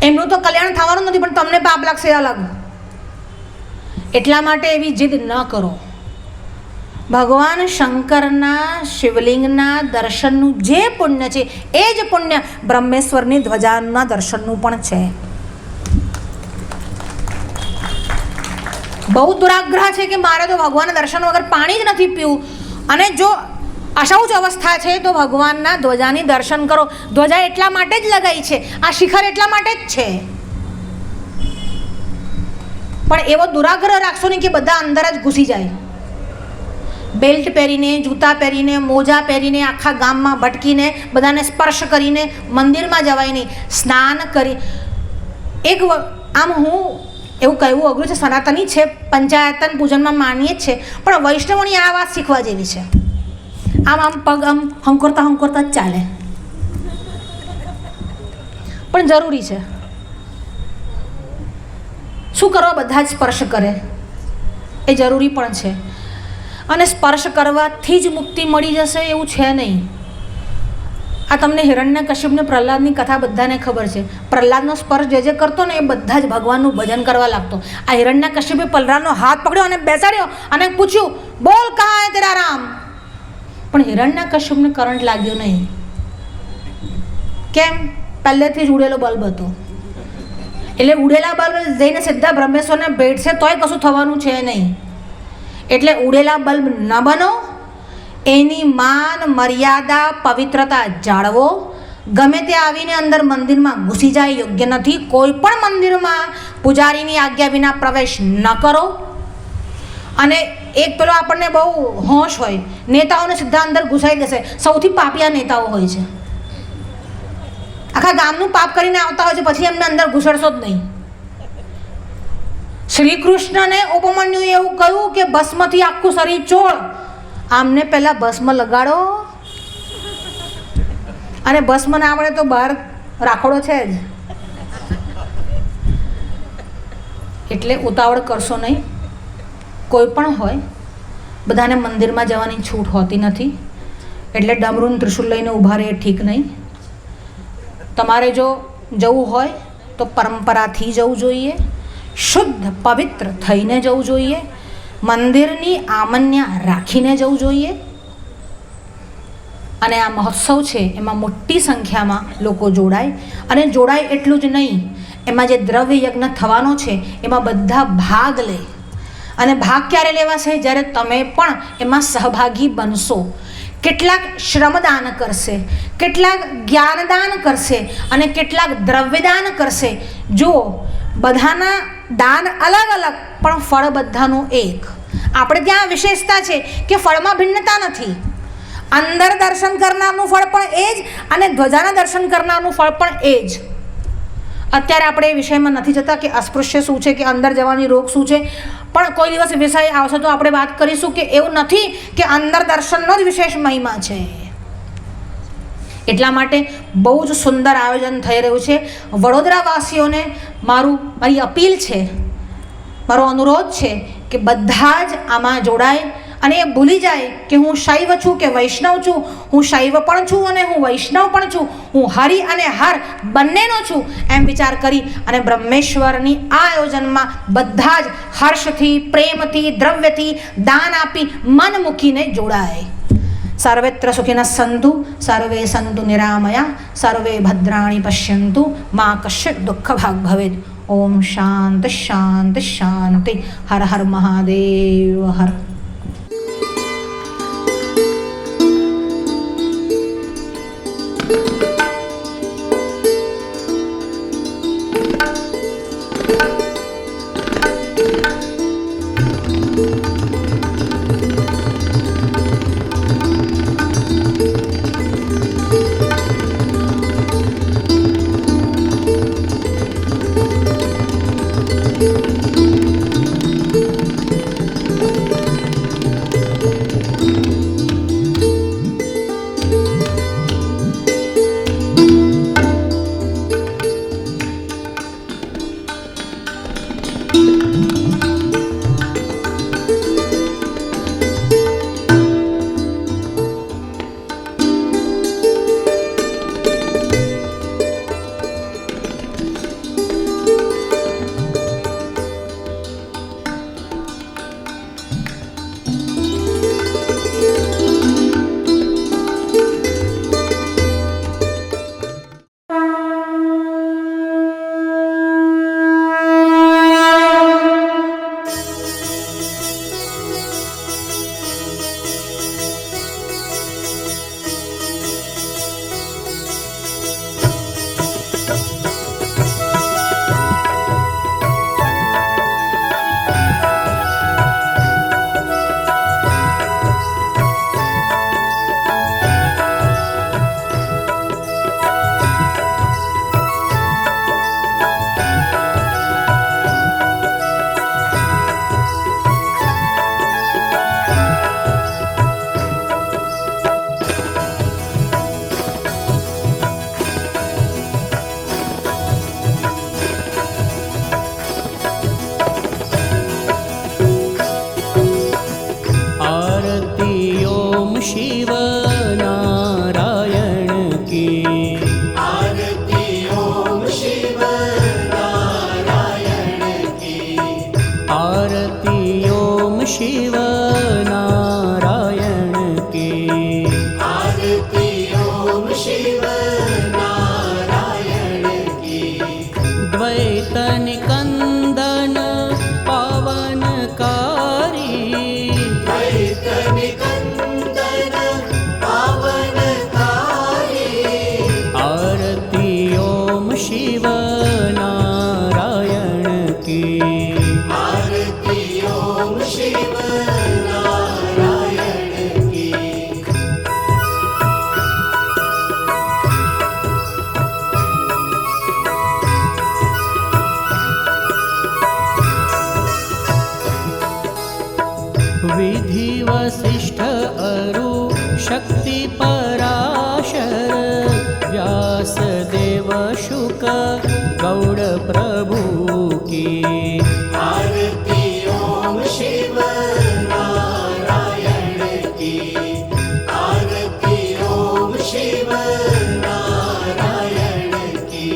એમનું તો કલ્યાણ થવાનું નથી, પણ તમને પાપ લાગશે અલગ. એટલા માટે એવી જીદ ન કરો. ભગવાન શંકરના શિવલિંગના દર્શનનું જે પુણ્ય છે એ જ પુણ્ય બ્રહ્મેશ્વરની ધ્વજાના દર્શનનું પણ છે. બહુ દુરાગ્રહ છે કે મારે તો ભગવાનના દર્શન વગર પાણી જ નથી પીવું. અને જો અશૌચ અવસ્થા છે તો ભગવાનના ધ્વજાની દર્શન કરો. ધ્વજા એટલા માટે જ લગાવી છે, આ શિખર એટલા માટે જ છે. પણ એવો દુરાગ્રહ રાખશો નહીં કે બધા અંદર જ ઘૂસી જાય. બેલ્ટ પહેરીને, જૂતા પહેરીને, મોજા પહેરીને, આખા ગામમાં ભટકીને, બધાને સ્પર્શ કરીને મંદિરમાં જવાય નહીં. સ્નાન કરી આમ હું એવું કહેવું અઘરું છે, સનાતની છે, પંચાયતન પૂજનમાં માનીએ જ છે, પણ વૈષ્ણવોની આ વાત શીખવા જેવી છે. આમ પગ આમ હંકોરતા જ ચાલે, પણ જરૂરી છે. શું કરવા બધા જ સ્પર્શ કરે એ જરૂરી પણ છે. અને સ્પર્શ કરવાથી જ મુક્તિ મળી જશે એવું છે નહીં. આ તમને હિરણ્યકશ્યપ ને પ્રહલાદની કથા બધાને ખબર છે. પ્રહલાદનો સ્પર્શ જે કરતો ને એ બધા જ ભગવાનનું ભજન કરવા લાગતો. આ હિરણ્યકશ્યપે પ્રહલાદનો હાથ પકડ્યો અને બેસાડ્યો અને પૂછ્યું, બોલ કહા હે તેરા રામ. પણ હિરણ્યકશ્યપને કરંટ લાગ્યો નહીં. કેમ? પહેલેથી જ ઉડેલો બલ્બ હતો. એટલે ઉડેલા બલ્બ જઈને સીધા બ્રહ્મેશ્વરને ભેટશે તોય કશું થવાનું છે નહીં. એટલે ઉડેલા બલ્બ ન બનો, એની માન મર્યાદા પવિત્રતા જાળવો. ગમે તે આવીને અંદર મંદિરમાં ઘૂસી જાય યોગ્ય નથી. કોઈ પણ મંદિરમાં પૂજારીની આજ્ઞા વિના પ્રવેશ ન કરો. અને એક પેલો આપણને બહુ હોશ હોય, નેતાઓને સીધા અંદર ઘૂસાઈ દેશે. સૌથી પાપિયા નેતાઓ હોય છે. આખા ગામનું પાપ કરીને આવતા હોય છે, પછી એમને અંદર ઘૂસડશો જ નહીં. શ્રી કૃષ્ણને ઉપમન્યુએ એવું કહ્યું કે ભસ્મથી આખું શરીર ચોળ. આમને પહેલાં ભસ્મ લગાડો, અને ભસ્મ ના આવડે તો બહાર રાખોડો છે જ. એટલે ઉતાવળ કરશો નહીં. કોઈ પણ હોય, બધાને મંદિરમાં જવાની છૂટ હોતી નથી. એટલે ડમરૂન ત્રિશુલ લઈને ઊભા રહે ઠીક નહીં. તમારે જો જવું હોય તો પરંપરાથી જવું જોઈએ, શુદ્ધ પવિત્ર થઈને જવું જોઈએ, મંદિરની આમન્યા રાખીને જવું જોઈએ. અને આ મહોત્સવ છે એમાં મોટી સંખ્યામાં લોકો જોડાય. અને જોડાય એટલું જ નહીં, એમાં જે દ્રવ્ય યજ્ઞ થવાનો છે એમાં બધા ભાગ લે. અને ભાગ ક્યારે લેવાશે? જ્યારે તમે પણ એમાં સહભાગી બનશો. કેટલાક શ્રમદાન કરશે, કેટલાક જ્ઞાનદાન કરશે અને કેટલાક દ્રવ્યદાન કરશે. જુઓ, બધાના દાન અલગ અલગ, પણ ફળ બધાનું એક. આપણે ત્યાં વિશેષતા છે કે ફળમાં ભિન્નતા નથી. અંદર દર્શન કરનારનું ફળ પણ એ જ, અને ધ્વજાના દર્શન કરનારનું ફળ પણ એ જ. અત્યારે આપણે એ વિષયમાં નથી જતા કે અસ્પૃશ્ય શું છે, કે અંદર જવાની રોગ શું છે. પણ કોઈ દિવસ વિષય આવશે તો આપણે વાત કરીશું કે એવું નથી કે અંદર દર્શનનો જ વિશેષ મહિમા છે. એટલા માટે બહુ જ સુંદર આયોજન થઈ રહ્યું છે. વડોદરાવાસીઓને મારી અપીલ છે, મારો અનુરોધ છે કે બધા જ આમાં જોડાય અને એ ભૂલી જાય કે હું શૈવ છું કે વૈષ્ણવ છું. હું શૈવ પણ છું અને હું વૈષ્ણવ પણ છું. હું હરિ અને હર બંનેનો છું એમ વિચાર કરી અને બ્રહ્મેશ્વરની આ આયોજનમાં બધા જ હર્ષથી, પ્રેમથી, દ્રવ્યથી દાન આપી મન મૂકીને જોડાય. સર્વત્ર સુખિનઃ સંતુ, સર્વે સંતુ નિરામયા, સર્વે ભદ્રાણિ પશ્યન્તુ, મા કશ્ચિત દુઃખ ભાગ ભવેત. ઓમ શાંતિ શાંતિ શાંતિ. હર હર મહાદેવ હર. शिव नारायण की। आरती ओम शिव नारायण की। आरती ओम शिव नारायण की। आरती ओम शिव नारायण की। द्वैत निकंदन पावनकारी। द्वैत निकंदन पावनकारी। आरती ओम शिव नारायण की। आरती ओम शिव नारायण की। विधि वसिष्ठ अरु शक्ति पराशर व्यास देव शुक गौड़ प्रभु की। आरती ओम शिव नारायण की। आरती ओम शिव नारायण की।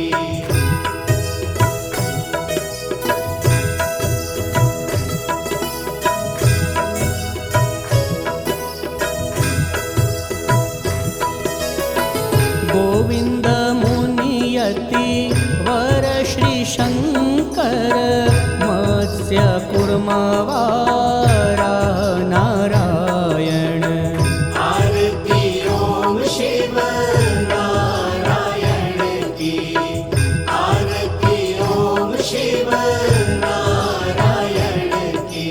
गोविंद मुनियति वर श्री शंकर मत्स्य कुर्मवारा नारायण। आरती ओम शिव नारायण की। आरती ओम शिव नारायण की।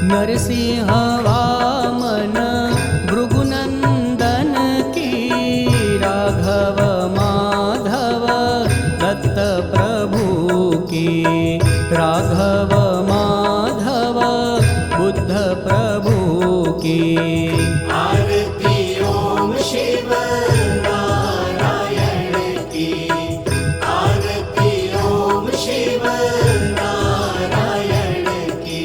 नरसिंह वामन भृगुनंदन की। राघव माधव दत्त प्रभु की। राघव माधव बुद्ध प्रभु की। आरती ओम शिव नारायण की। आरती ओम शिव नारायण की।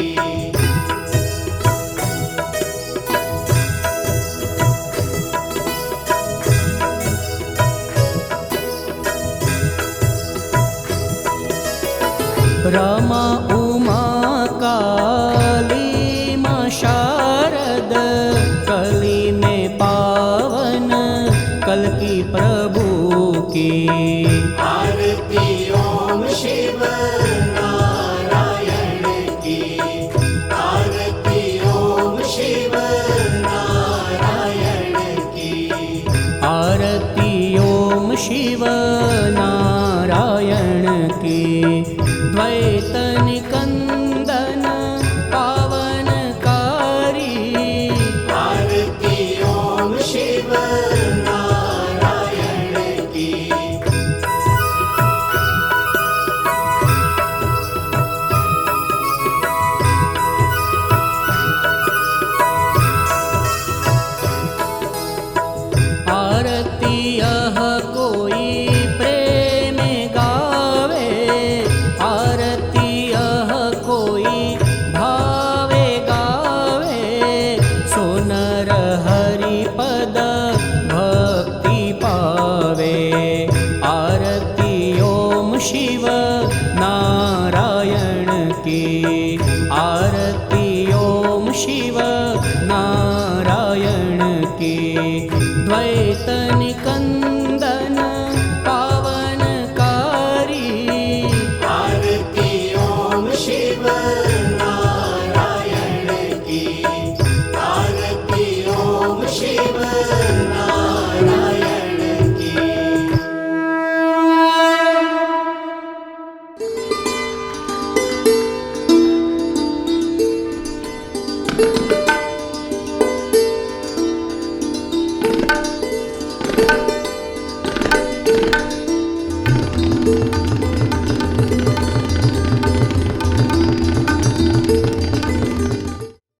रमा उमा काली माँ शारद कली में पावन कल्कि प्रभु की। आरती ओम शिव नारायण की। आरती ओम शिव नारायण की। आरती ओम शिव नारायण की। द्वैत निकंदन पावनकारी। आरती ओम शिव नारायण की। आरती यह कोई प्रेम गावे। आरती यह कोई भावे गावे। सोनर हरि पद भक्ति पावे। आरती ओम शिव नारायण की। आरती ओम शिव नारायण की। द्वैत निकंदन पावनकारी। आरती ओम शिव नारायण की। आरती ओम शिव